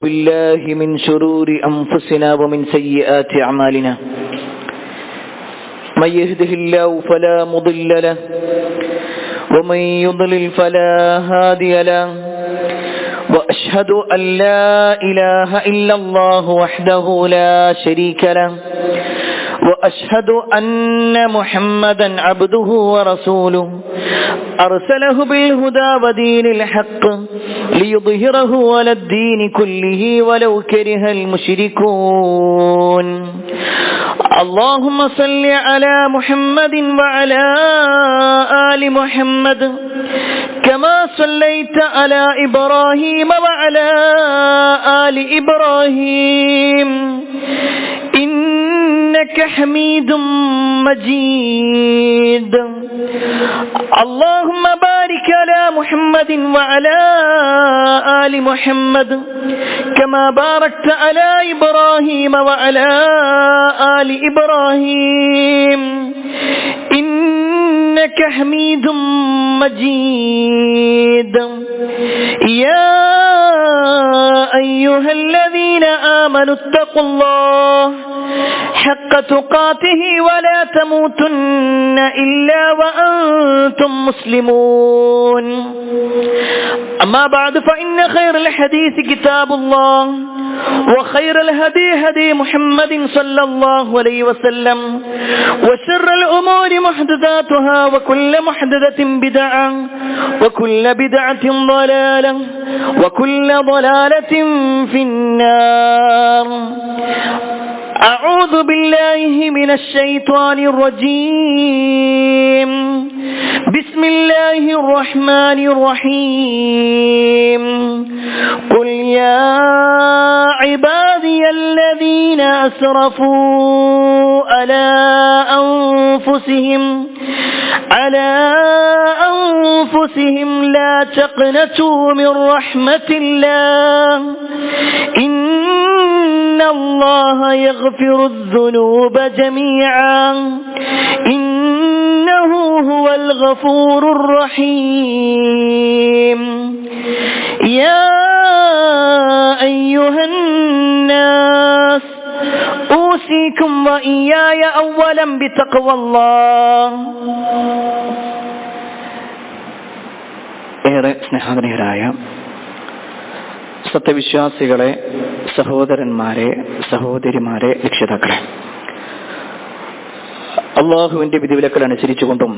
بالله من شرور أنفسنا ومن سيئات أعمالنا من يهده الله فلا مضل له ومن يضلل فلا هادي له وأشهد أن لا إله إلا الله وحده لا شريك له وأشهد أن محمدا عبده ورسوله أرسله بالهدى ودين الحق ليظهره على الدين كله ولو كره المشركون اللهم صل على محمد وعلى آل محمد كما صليت على إبراهيم وعلى آل إبراهيم إنك حميد مجيد اللهم بارك على محمد وعلى آل محمد كما باركت على إبراهيم وعلى آل إبراهيم إنك حميد مجيد يا أيها الذين آمنوا اتقوا الله حق تقاته ولا تموتن إلا وأنتم مسلمون أما بعد فإن خير الحديث كتاب الله وخير الهدي هدي محمد صلى الله عليه وسلم وشر الأمور محدثاتها وكل محدثة بدعة وكل بدعة ضلالة وكل ضلالة في النار أعوذ بالله من الشيطان الرجيم بسم الله الرحمن الرحيم قل يا عبادي الذين أسرفوا على أنفسهم لا تقنطوا من رحمة الله إن الله يغفر الذنوب جميعا إنه هو الغفور الرحيم يا أيها الناس أوصيكم وإياي أولا بتقوى الله. ഏറെ സ്നേഹാദരരായ സത്യവിശ്വാസികളെ, സഹോദരന്മാരെ, സഹോദരിമാരെ, രക്ഷിതാക്കളെ, അള്ളാഹുവിന്റെ വിധിവിലക്കൾ അനുസരിച്ചുകൊണ്ടും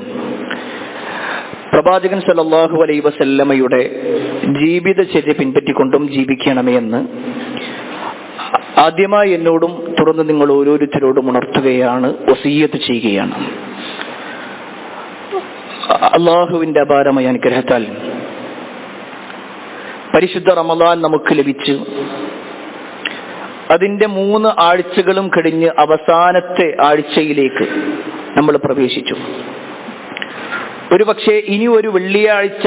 പ്രവാചകൻ സല്ലല്ലാഹു അലൈഹി വസല്ലമയുടെ ജീവിതചര്യ പിൻപറ്റിക്കൊണ്ടും ജീവിക്കണമേ എന്ന് ആദ്യമായി എന്നോടും തുടർന്ന് നിങ്ങൾ ഓരോരുത്തരോടും ഉണർത്തുകയാണ്, വസിയ്യത്ത് ചെയ്യുകയാണ്. അള്ളാഹുവിന്റെ അപാരമായ അനുഗ്രഹത്താൽ പരിശുദ്ധ റമദാൻ നമുക്ക് ലഭിച്ചു. അതിന്റെ 3 ആഴ്ചകളും കഴിഞ്ഞ് അവസാനത്തെ ആഴ്ചയിലേക്ക് നമ്മൾ പ്രവേശിച്ചു. ഒരുപക്ഷെ ഇനി ഒരു വെള്ളിയാഴ്ച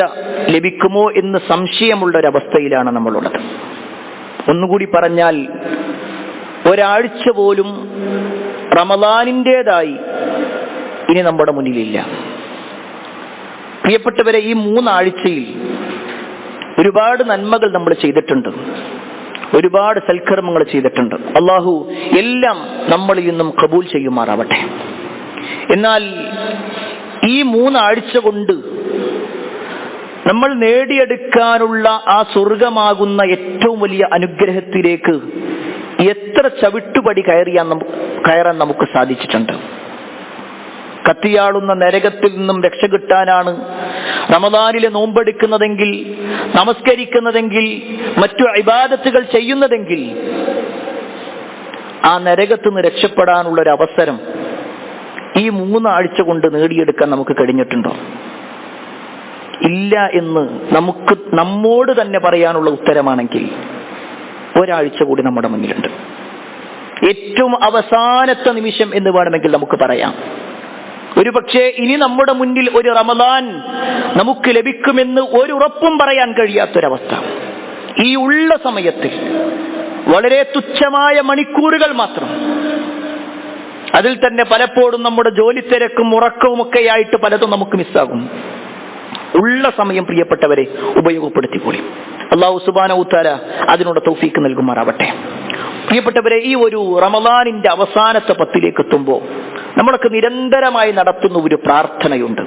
ലഭിക്കുമോ എന്ന് സംശയമുള്ളൊരവസ്ഥയിലാണ് നമ്മളുള്ളത്. ഒന്നുകൂടി പറഞ്ഞാൽ, ഒരാഴ്ച പോലും റമദാനിൻ്റെതായി ഇനി നമ്മുടെ മുന്നിലില്ല. പ്രിയപ്പെട്ടവരെ, ഈ 3 ആഴ്ചയിൽ ഒരുപാട് നന്മകൾ നമ്മൾ ചെയ്തിട്ടുണ്ട്, ഒരുപാട് സൽക്കർമ്മങ്ങൾ ചെയ്തിട്ടുണ്ട്. അള്ളാഹു എല്ലാം നമ്മളിൽ നിന്നും കബൂൽ ചെയ്യുമാറാവട്ടെ. എന്നാൽ ഈ 3 ആഴ്ച കൊണ്ട് നമ്മൾ നേടിയെടുക്കാനുള്ള ആ സ്വർഗമാകുന്ന ഏറ്റവും വലിയ അനുഗ്രഹത്തിലേക്ക് എത്ര ചവിട്ടുപടി കയറാൻ നമുക്ക് സാധിച്ചിട്ടുണ്ട്. കത്തിയാളുന്ന നരകത്തിൽ നിന്നും രക്ഷ കിട്ടാനാണ് റമദാനിലെ നോമ്പെടുക്കുന്നതെങ്കിൽ, നമസ്കരിക്കുന്നതെങ്കിൽ, മറ്റു ഇബാദത്തുകൾ ചെയ്യുന്നതെങ്കിൽ ആ നരകത്തിൽ നിന്ന് രക്ഷപ്പെടാനുള്ള ഒരു അവസരം ഈ 3 ആഴ്ച കൊണ്ട് നേടിയെടുക്കാൻ നമുക്ക് കഴിഞ്ഞിട്ടുണ്ടോ? ഇല്ല എന്ന് നമ്മോട് തന്നെ പറയാനുള്ള ഉത്തരമാണെങ്കിൽ ഒരാഴ്ച കൂടി നമ്മുടെ മുന്നിലുണ്ട്. ഏറ്റവും അവസാനത്തെ നിമിഷം എന്ന് വേണമെങ്കിൽ നമുക്ക് പറയാം. ഒരു പക്ഷേ ഇനി നമ്മുടെ മുന്നിൽ ഒരു റമദാൻ നമുക്ക് ലഭിക്കുമെന്ന് ഒരു ഉറപ്പും പറയാൻ കഴിയാത്തൊരവസ്ഥ. ഈ ഉള്ള സമയത്തിൽ വളരെ തുച്ഛമായ മണിക്കൂറുകൾ മാത്രം, അതിൽ തന്നെ പലപ്പോഴും നമ്മുടെ ജോലി തിരക്കും ഉറക്കവും ഒക്കെയായിട്ട് പലതും നമുക്ക് മിസ്സാകും. ഉള്ള സമയം പ്രിയപ്പെട്ടവരെ ഉപയോഗപ്പെടുത്തിക്കൊള്ളി. അല്ലാഹു സുബ്ഹാനഹു വതആല അതിനുള്ള തൗഫീക്ക് നൽകുമാറാവട്ടെ. പ്രിയപ്പെട്ടവരെ, ഈ ഒരു റമദാനിന്റെ അവസാനത്തെ 10ലേക്ക് എത്തുമ്പോൾ നമ്മളൊക്കെ നിരന്തരമായി നടത്തുന്ന ഒരു പ്രാർത്ഥനയുണ്ട്.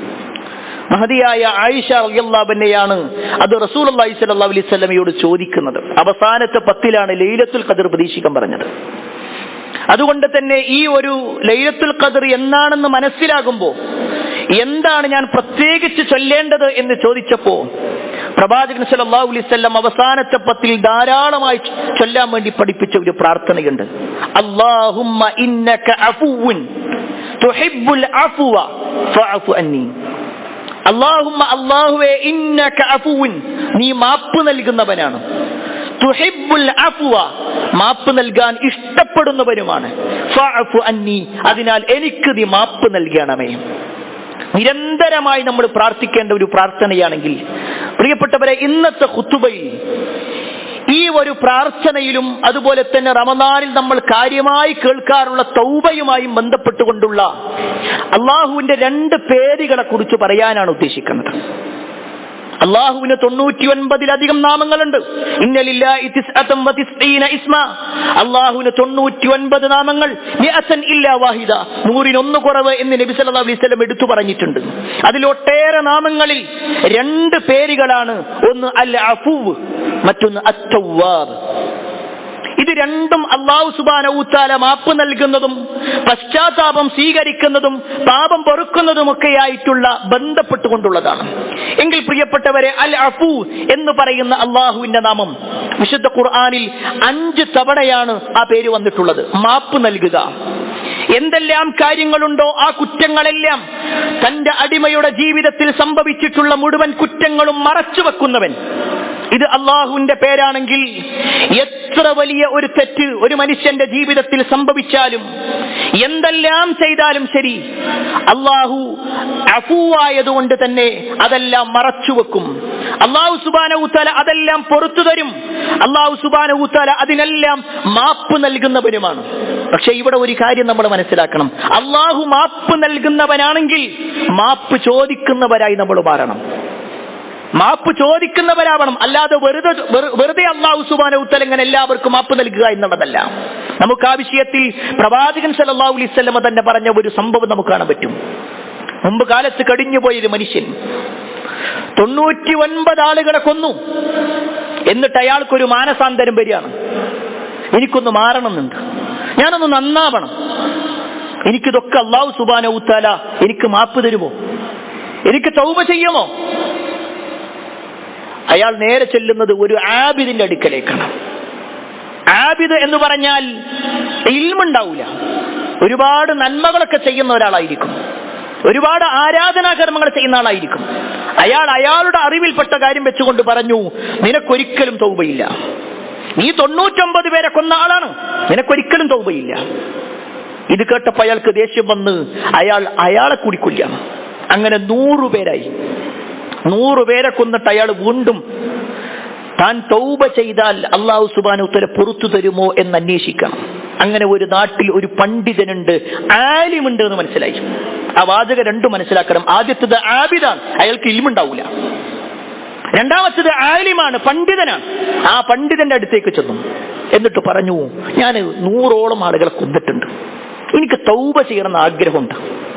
മഹദിയായ ആയിഷ റളിയല്ലാഹു അൻഹയാണ് അത് റസൂലുള്ളാഹി സ്വല്ലല്ലാഹു അലൈഹി വസല്ലമയോട് ചോദിക്കുന്നത്. അവസാനത്തെ 10ലാണ് ലൈലത്തുൽ ഖദർ പ്രതീക്ഷിക്കാൻ പറഞ്ഞത്. അതുകൊണ്ട് തന്നെ ഈ ഒരു ലൈലത്തുൽ ഖദർ എന്നാണെന്ന് മനസ്സിലാകുമ്പോൾ എന്താണ് ഞാൻ പ്രത്യേകിച്ച് ചൊല്ലേണ്ടത് എന്ന് ചോദിച്ചപ്പോ പ്രവാചകൻ സല്ലല്ലാഹു അലൈഹി വസല്ലം അവസാനത്തെ 10ൽ ധാരാളമായി ചൊല്ലാൻ വേണ്ടി പഠിപ്പിച്ച ഒരു പ്രാർത്ഥനയുണ്ട്. അല്ലാഹുമ്മ ഇന്നക അഫുവുൻ തുഹിബ്ബുൽ അഫ്വ ഫഅഫു അന്നി. അല്ലാഹുമ്മ, അല്ലാഹുവേ, ഇന്നക അഫുവുൻ, നീ മാപ്പ് നൽകുന്നവനാണ്. തുഹിബ്ബുൽ അഫ്വ, മാപ്പ് നൽകാൻ ഇഷ്ടപ്പെടുന്നവനുമാണ്. ഫഅഫു അന്നി, അതിനാൽ എനിക്ക് നീ മാപ്പ് നൽകണമേ. നിരന്തരമായി നമ്മൾ പ്രാർത്ഥിക്കേണ്ട ഒരു പ്രാർത്ഥനയാണെങ്കിൽ പ്രിയപ്പെട്ടവരെ, ഇന്നത്തെ ഖുതുബയിൽ ഈ ഒരു പ്രാർത്ഥനയിലും അതുപോലെ തന്നെ റമദാനിൽ നമ്മൾ കാര്യമായി കേൾക്കാറുള്ള തൗബയുമായും ബന്ധപ്പെട്ടുകൊണ്ടുള്ള അള്ളാഹുവിന്റെ 2 പേരുകളെ കുറിച്ച് പറയാനാണ് ഉദ്ദേശിക്കുന്നത്. അള്ളാഹുവിന് 99-ലധികം നാമങ്ങളുണ്ട്. ഇന്നലില്ലാഹി 99 ഇസ്മ. അള്ളാഹുവിന് 99 നാമങ്ങൾ. മിഅതൻ ഇല്ലാ വാഹിദ, 100 കുറവ് എന്ന് നബി സല്ലല്ലാഹു അലൈഹി വസല്ലം എടുത്തു പറഞ്ഞിട്ടുണ്ട്. അതിലൊട്ടേറെ നാമങ്ങളിൽ 2 പേരുകളാണ്. ഒന്ന് അൽ അഫൂവ്, മറ്റൊന്ന് അത്തവ്വാബ്. ഇത് രണ്ടും അല്ലാഹു സുബ്ഹാനഹു വതആല മാപ്പ് നൽകുന്നതും പശ്ചാത്താപം സ്വീകരിക്കുന്നതും പാപം പൊറുക്കുന്നതുമൊക്കെയായിട്ടുള്ള ബന്ധപ്പെട്ടുകൊണ്ടുള്ളതാണ്. എങ്കിൽ പ്രിയപ്പെട്ടവരെ, അൽ അഫൂ എന്ന് പറയുന്ന അള്ളാഹുവിന്റെ നാമം വിശുദ്ധ ഖുർആനിൽ 5 തവണയാണ് ആ പേര് വന്നിട്ടുള്ളത്. മാപ്പ് നൽകുക, എന്തെല്ലാം കാര്യങ്ങളുണ്ടോ ആ കുറ്റങ്ങളെല്ലാം, തന്റെ അടിമയുടെ ജീവിതത്തിൽ സംഭവിച്ചിട്ടുള്ള മുഴുവൻ കുറ്റങ്ങളും മറച്ചു വെക്കുന്നവൻ, ഇത് അള്ളാഹുവിന്റെ പേരാണെങ്കിൽ എത്ര വലിയ ഒരു തെറ്റ് ഒരു മനുഷ്യന്റെ ജീവിതത്തിൽ സംഭവിച്ചാലും എന്തെല്ലാം ചെയ്താലും ശരി, അള്ളാഹു അഫൂവായതുകൊണ്ട് തന്നെ അതെല്ലാം മറച്ചുവെക്കും. അള്ളാഹു സുബ്ഹാനഹു വതആല അതെല്ലാം പൊറുത്തു തരും. അള്ളാഹു സുബ്ഹാനഹു വതആല അതിനെല്ലാം മാപ്പ് നൽകുന്നവനുമാണ്. പക്ഷെ ഇവിടെ ഒരു കാര്യം നമ്മൾ മനസ്സിലാക്കണം. അള്ളാഹു മാപ്പ് നൽകുന്നവനാണെങ്കിൽ മാപ്പ് ചോദിക്കുന്നവരായി നമ്മൾ മാറണം. മാപ്പ് ചോദിക്കുന്നവരാവണം. അല്ലാതെ വെറുതെ അല്ലാഹു സുബ്ഹാനഹു വതആല ഇങ്ങനെ എല്ലാവർക്കും മാപ്പ് നൽകുക എന്നുള്ളതല്ല. നമുക്ക് ആ വിഷയത്തിൽ പ്രവാചകൻ സല്ലല്ലാഹു അലൈഹി വസല്ലം തന്നെ പറഞ്ഞ ഒരു സംഭവം നമുക്ക് കാണാൻ പറ്റും. മുമ്പ് കാലത്ത് കഴിഞ്ഞുപോയൊരു മനുഷ്യൻ 99 ആളുകളെ കൊന്നു. എന്നിട്ട് അയാൾക്കൊരു മാനസാന്തരം വരികയാണ്. എനിക്കൊന്ന് മാറണമെന്നുണ്ട്, ഞാനൊന്ന് നന്നാവണം, എനിക്കിതൊക്കെ അല്ലാഹു സുബ്ഹാനഹു വതആല എനിക്ക് മാപ്പ് തരുമോ, എനിക്ക് തൗബ ചെയ്യുമോ? അയാൾ നേരെ ചെല്ലുന്നത് ഒരു ആബിദിന്റെ അടുക്കലേക്കാണ്. ആബിദ് എന്ന് പറഞ്ഞാൽ ഇൽമുണ്ടാവൂല, ഒരുപാട് നന്മകളൊക്കെ ചെയ്യുന്ന ഒരാളായിരിക്കും, ഒരുപാട് ആരാധനാകർമ്മങ്ങൾ ചെയ്യുന്ന ആളായിരിക്കും. അയാൾ അയാളുടെ അറിവിൽപ്പെട്ട കാര്യം വെച്ചുകൊണ്ട് പറഞ്ഞു, നിനക്കൊരിക്കലും തൗബയില്ല, നീ 99 പേരെ കൊന്ന ആളാണ്, നിനക്കൊരിക്കലും തൗബയില്ല. ഇത് കേട്ടപ്പോൾ അയാൾക്ക് ദേഷ്യം വന്ന് അയാളെ കൂടി കൊല്ലുകയാണ്. അങ്ങനെ 100 പേരായി. 100 പേരെ കൊന്നിട്ട് അയാൾ വീണ്ടും താൻ തൗബ ചെയ്താൽ അല്ലാഹു സുബ്ഹാനഹു വതആല പുറത്തു തരുമോ എന്ന് അന്വേഷിക്കണം. അങ്ങനെ ഒരു നാട്ടിൽ ഒരു പണ്ഡിതനുണ്ട്, ആലിമുണ്ട് എന്ന് മനസ്സിലായി. ആ വാചകം 2 മനസ്സിലാക്കണം. ആദ്യത്തേത് ആബിദാണ്, അയാൾക്ക് ഇൽമുണ്ടാവൂല. രണ്ടാമത്തേത് ആലിമാണ്, പണ്ഡിതനാണ്. ആ പണ്ഡിതന്റെ അടുത്തേക്ക് ചെന്നു. എന്നിട്ട് പറഞ്ഞു, ഞാൻ 100ഓളം ആളുകളെ കൊന്നിട്ടുണ്ട്, എനിക്ക് തൗബ ചെയ്യണമെന്ന് ആഗ്രഹമുണ്ട്,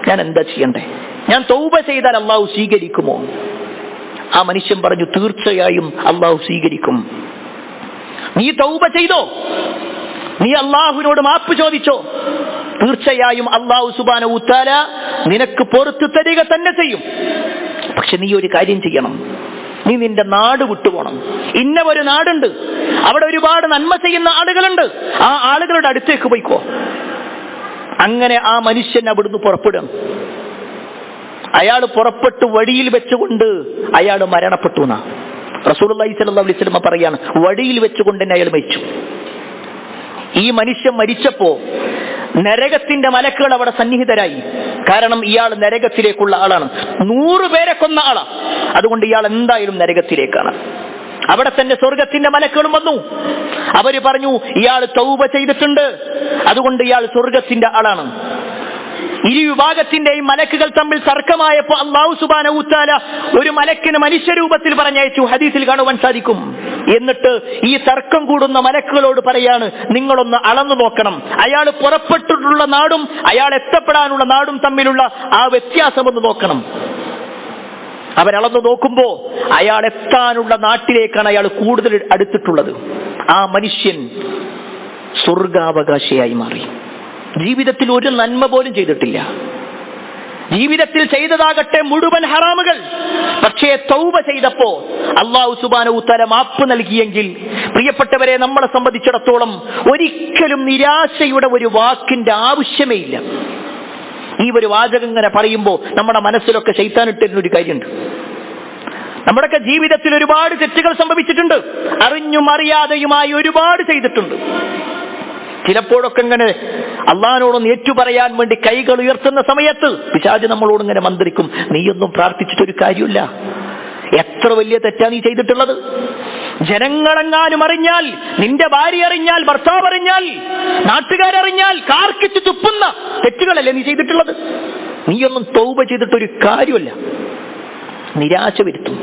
ഞാൻ എന്താ ചെയ്യണ്ടേ? ഞാൻ തൗബ ചെയ്താൽ അല്ലാഹു സ്വീകരിക്കുമോ? ആ മനുഷ്യൻ പറഞ്ഞു, തീർച്ചയായും അല്ലാഹു സ്വീകരിക്കും. നീ തൗബ ചെയ്തോ, നീ അല്ലാഹുവിനോട് മാപ്പ് ചോദിച്ചോ, തീർച്ചയായും അല്ലാഹു സുബ്ഹാനഹു വതആല നിനക്ക് പുറത്തു തരിക തന്നെ ചെയ്യും. പക്ഷെ നീ ഒരു കാര്യം ചെയ്യണം, നീ നിന്റെ നാട് വിട്ടുപോകണം. ഇന്ന ഒരു നാടുണ്ട്, അവിടെ ഒരുപാട് നന്മ ചെയ്യുന്ന ആളുകളുണ്ട്, ആ ആളുകളുടെ അടുത്തേക്ക് പോയിക്കോ. അങ്ങനെ ആ മനുഷ്യൻ അവിടുന്ന് പുറപ്പെടും. അയാൾ പുറപ്പെട്ടു വഴിയിൽ വെച്ചുകൊണ്ട് അയാൾ മരണപ്പെട്ടു എന്നാ റസൂലുള്ളാഹി സ്വല്ലല്ലാഹു അലൈഹി വസല്ലം പറയാണ്. വഴിയിൽ വെച്ചുകൊണ്ട് തന്നെ അയാൾ മരിച്ചു. ഈ മനുഷ്യൻ മരിച്ചപ്പോ നരകത്തിന്റെ മലക്കുകൾ അവിടെ സന്നിഹിതരായി. കാരണം ഇയാൾ നരകത്തിലേക്കുള്ള ആളാണ്, 100 പേരെ കൊന്ന ആളാണ്. അതുകൊണ്ട് ഇയാൾ എന്തായാലും നരകത്തിലേക്കാണ്. അവിടെ തന്നെ സ്വർഗത്തിന്റെ മലക്കുകളും വന്നു. അവര് പറഞ്ഞു, ഇയാൾ തൗബ ചെയ്തിട്ടുണ്ട്, അതുകൊണ്ട് ഇയാൾ സ്വർഗത്തിന്റെ ആളാണ്. ഇരു വിഭാഗത്തിന്റെയും മലക്കുകൾ തമ്മിൽ തർക്കമായപ്പോ അല്ലാഹു സുബ്ഹാനഹു വതആല ഒരു മലക്കിനെ മനുഷ്യരൂപത്തിൽ പറഞ്ഞയച്ചു. ഹദീസിൽ കാണുവാൻ സാധിക്കും. എന്നിട്ട് ഈ തർക്കം കൂടുന്ന മലക്കുകളോട് പറയാണ്, നിങ്ങളൊന്ന് അളന്നു നോക്കണം. അയാൾ പുറപ്പെട്ടിട്ടുള്ള നാടും അയാൾ എത്തപ്പെടാനുള്ള നാടും തമ്മിലുള്ള ആ വ്യത്യാസമൊന്ന് നോക്കണം. അവരളന്നു നോക്കുമ്പോ അയാൾ എത്താനുള്ള നാട്ടിലേക്കാണ് അയാൾ കൂടുതൽ അടുത്തിട്ടുള്ളത്. ആ മനുഷ്യൻ സ്വർഗാവകാശിയായി മാറി. ജീവിതത്തിൽ ഒരു നന്മ പോലും ചെയ്തിട്ടില്ല. ജീവിതത്തിൽ ചെയ്തതാകട്ടെ മുഴുവൻ ഹറാമുകൾ. പക്ഷേ തൗബ ചെയ്തപ്പോ അല്ലാഹു സുബ്ഹാനഹു വതആല മാപ്പ് നൽകിയെങ്കിൽ, പ്രിയപ്പെട്ടവരെ, നമ്മളെ സംബന്ധിച്ചിടത്തോളം ഒരിക്കലും നിരാശയുടെ ഒരു വാക്കിന്റെ ആവശ്യമേ ഇല്ല. ഈ ഒരു വാചകം ഇങ്ങനെ പറയുമ്പോൾ നമ്മുടെ മനസ്സിലൊക്കെ ശൈത്താൻ ഇട്ടിരുന്ന ഒരു കാര്യമുണ്ട്. നമ്മുടെയൊക്കെ ജീവിതത്തിൽ ഒരുപാട് തെറ്റുകൾ സംഭവിച്ചിട്ടുണ്ട്. അറിഞ്ഞും അറിയാതെയുമായി ഒരുപാട് ചെയ്തിട്ടുണ്ട്. ചിലപ്പോഴൊക്കെ ഇങ്ങനെ അള്ളാഹിനോടൊന്ന് ഏറ്റുപറയാൻ വേണ്ടി കൈകൾ ഉയർത്തുന്ന സമയത്ത് പിശാച് നമ്മളോട് ഇങ്ങനെ മന്ത്രിക്കും, നീയൊന്നും പ്രാർത്ഥിച്ചിട്ടൊരു കാര്യമില്ല, എത്ര വലിയ തെറ്റാ നീ ചെയ്തിട്ടുള്ളത്. ജനങ്ങളെങ്ങാനും അറിഞ്ഞാൽ, നിന്റെ ഭാര്യ അറിഞ്ഞാൽ, ഭർത്താവ് അറിഞ്ഞാൽ, നാട്ടുകാരറിഞ്ഞാൽ കാർക്കിച്ച് തുപ്പുന്ന തെറ്റുകളല്ലേ നീ ചെയ്തിട്ടുള്ളത്. നീയൊന്നും തൗബ ചെയ്തിട്ടൊരു കാര്യമില്ല. നിരാശ വരുത്തും,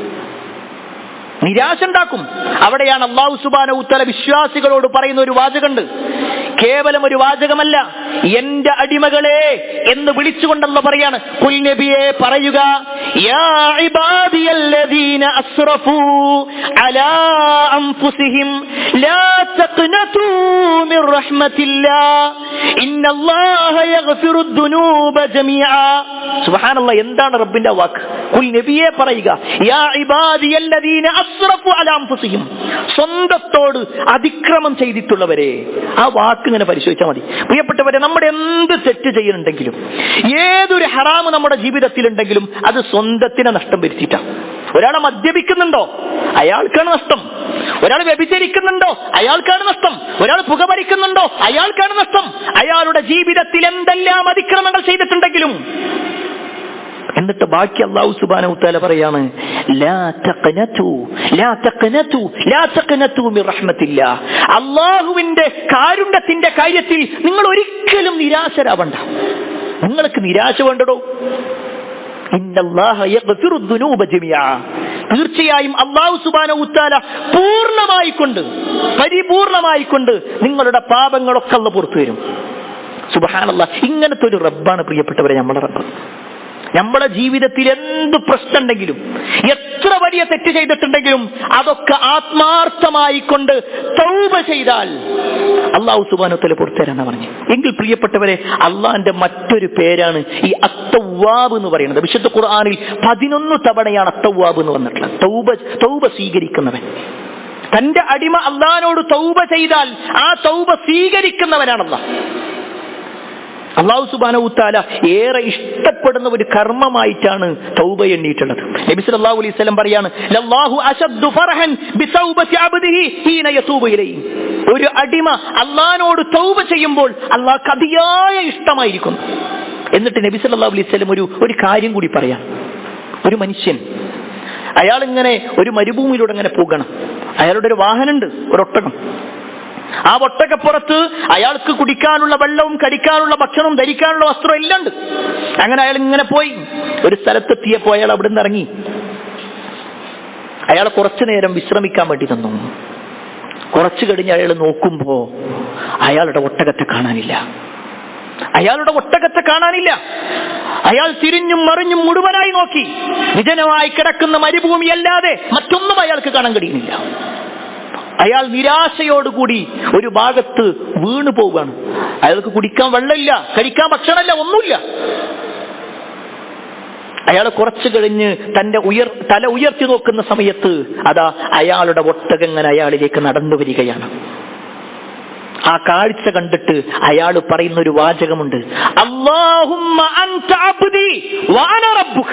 നിരാശ ഉണ്ടാക്കും. അവിടെയാണ് അല്ലാഹു സുബ്ഹാനഹു വതആല വിശ്വാസികളോട് പറയുന്ന ഒരു വാചകമുണ്ട്. കേവലം ഒരു വാചകമല്ല, എന്റെ അടിമകളെ എന്ന് വിളിച്ചുകൊണ്ടല്ല പറയാണ്. ഖുൽ നബിയെ പറയുക, യാ ഇബാദിയല്ലദീന അസ്റഫൂ അലാ അൻഫുസിഹിം ലാ തഖ്നതൂ മിർ റഹ്മത്തില്ലാഹ് ഇന്നല്ലാഹ യഗ്ഫിറുദ് ദുനൂബ ജമീഅ. സുബ്ഹാനല്ലാഹ്, എന്താണ് റബ്ബിന്റെ വാക്ക്? ഖുൽ നബിയെ പറയുക, യാ ഇബാദിയല്ലദീന അസ്റഫൂ അലാ അൻഫുസിഹിം, സ്വന്തത്തോട് അതിക്രമം ചെയ്തിട്ടുള്ളവരെ. ആ വാക്ക് ഇങ്ങനെ പരിശോധിച്ചാൽ മതി. പ്രിയപ്പെട്ടവരെ, നമ്മുടെ എന്ത് തെറ്റ് ചെയ്യുന്നുണ്ടെങ്കിലും, ഏതൊരു ഹറാമ് നമ്മുടെ ജീവിതത്തിലുണ്ടെങ്കിലും അത് സ്വന്തത്തിനെ നഷ്ടം വരുത്തിയിട്ടാണ്. ഒരാളെ മദ്യപിക്കുന്നുണ്ടോ, അയാൾക്കാണ് നഷ്ടം. ഒരാൾ വ്യഭിചരിക്കുന്നുണ്ടോ, അയാൾക്കാണ് നഷ്ടം. ഒരാൾ പുകവലിക്കുന്നുണ്ടോ, അയാൾക്കാണ് നഷ്ടം. അയാളുടെ ജീവിതത്തിൽ എന്തെല്ലാം അതിക്രമങ്ങൾ ചെയ്തിട്ടുണ്ടെങ്കിലും. എന്നിട്ട് ബാക്കി അല്ലാഹു സുബ്ഹാനഹു വതആല പറയാണ്, ലാ തഖ്നതു ലാ തഖ്നതു ലാ തഖ്നതു മിർ റഹ്മത്തില്ലാഹ്. അല്ലാഹുവിന്റെ കാരുണ്യത്തിന്റെ കാര്യത്തിൽ നിങ്ങൾ ഒരിക്കലും നിരാശരാവണ്ട. നിങ്ങൾക്ക് നിരാശ വേണ്ടടോ. ഇന്നല്ലാഹ യഗ്ഫിറുദ് ദുനൂബ ജമീഅ. തീർച്ചയായും അല്ലാഹു സുബ്ഹാനഹു വതആല പൂർണ്ണമായിക്കൊണ്ട്, പരിപൂർണമായിക്കൊണ്ട് നിങ്ങളുടെ പാപങ്ങളൊക്കെ അല്ലാഹു പുറത്തു തരും. സുബ്ഹാനല്ലാഹ്, ഇങ്ങനത്തെ ഒരു റബ്ബാണ് പ്രിയപ്പെട്ടവരെ നമ്മുടെ റബ്ബ്. നമ്മുടെ ജീവിതത്തിൽ എന്ത് പ്രശ്നമുണ്ടെങ്കിലും, എത്ര വലിയ തെറ്റ് ചെയ്തിട്ടുണ്ടെങ്കിലും അതൊക്കെ ആത്മാർത്ഥമായിക്കൊണ്ട് തൗബ ചെയ്താൽ അല്ലാഹു സുബ്ഹാനഹു വതആല പുറത്തുതരാന്ന് പറഞ്ഞു. എങ്കിൽ പ്രിയപ്പെട്ടവരെ, അള്ളാഹിന്റെ മറ്റൊരു പേരാണ് ഈ അത്തവ്വാബ് എന്ന് പറയുന്നത്. വിശുദ്ധ ഖുർആനിൽ 11 തവണയാണ് അത്തവ്വാബ് എന്ന് വന്നിട്ടുള്ളത്. തൗബ സ്വീകരിക്കുന്നവൻ. തന്റെ അടിമ അള്ളാഹിനോട് തൗബ ചെയ്താൽ ആ തൗബ സ്വീകരിക്കുന്നവനാണ് അല്ലാഹ്. അല്ലാഹു സുബ്ഹാനഹു വതആല ഏറെ ഇഷ്ടപ്പെടുന്ന ഒരു കർമ്മമായിട്ടാണ് തൗബ എണ്ണിയിട്ടുള്ളത്. നബി സല്ലല്ലാഹു അലൈഹി വസല്ലം പറയാണ്, ലല്ലാഹു അശദ്ദു ഫർഹൻ ബിതൗബതി അബ്ദിഹി ഹീന യതൂബു ഇലൈഹി. ഒരു അടിമ അല്ലാഹുവോട് തൗബ ചെയ്യുമ്പോൾ അല്ലാഹുക്ക് അതിയായ ഇഷ്ടമായിരിക്കും. എന്നിട്ട് നബി സല്ലല്ലാഹു അലൈഹി വസല്ലം ഒരു കാര്യം കൂടി പറയാം. ഒരു മനുഷ്യൻ, അയാൾ ഇങ്ങനെ ഒരു മരുഭൂമിയിലൂടെ ഇങ്ങനെ പോകണം. അയാളുടെ ഒരു വാഹനമുണ്ട്, ഒരു ഒട്ടകം. ആ ഒട്ടകപ്പുറത്ത് അയാൾക്ക് കുടിക്കാനുള്ള വെള്ളവും, കടിക്കാനുള്ള ഭക്ഷണവും, ധരിക്കാനുള്ള വസ്ത്രവും എല്ലാം ഉണ്ട്. അങ്ങനെ അയാൾ ഇങ്ങനെ പോയി ഒരു സ്ഥലത്തെത്തിയപ്പോൾ അയാൾ അവിടെ നിന്ന് ഇറങ്ങി. അയാൾ കുറച്ചു നേരം വിശ്രമിക്കാൻ വേണ്ടി തന്നു. കുറച്ചു കഴിഞ്ഞ് അയാൾ നോക്കുമ്പോ അയാളുടെ ഒട്ടകത്തെ കാണാനില്ല. അയാൾ തിരിഞ്ഞും മറിഞ്ഞും മുഴുവനായി നോക്കി. വിജനമായി കിടക്കുന്ന മരുഭൂമി അല്ലാതെ മറ്റൊന്നും അയാൾക്ക് കാണാൻ കഴിയുന്നില്ല. അയാൾ നിരാശയോടുകൂടി ഒരു ഭാഗത്ത് വീണു പോവുകയാണ്. അയാൾക്ക് കുടിക്കാൻ വെള്ളമില്ല, കഴിക്കാൻ ഭക്ഷണമില്ല, ഒന്നുമില്ല. അയാൾ കുറച്ചു കഴിഞ്ഞ് തല ഉയർത്തി നോക്കുന്ന സമയത്ത് അതാ അയാളുടെ ഒട്ടകങ്ങനെ അയാളിലേക്ക് നടന്നു വരികയാണ്. ആ കാഴ്ച കണ്ടിട്ട് അയാൾ പറയുന്ന ഒരു വാചകമുണ്ട്, അല്ലാഹുമ്മ അൻത അബ്ദി വഅന റബ്ബുക.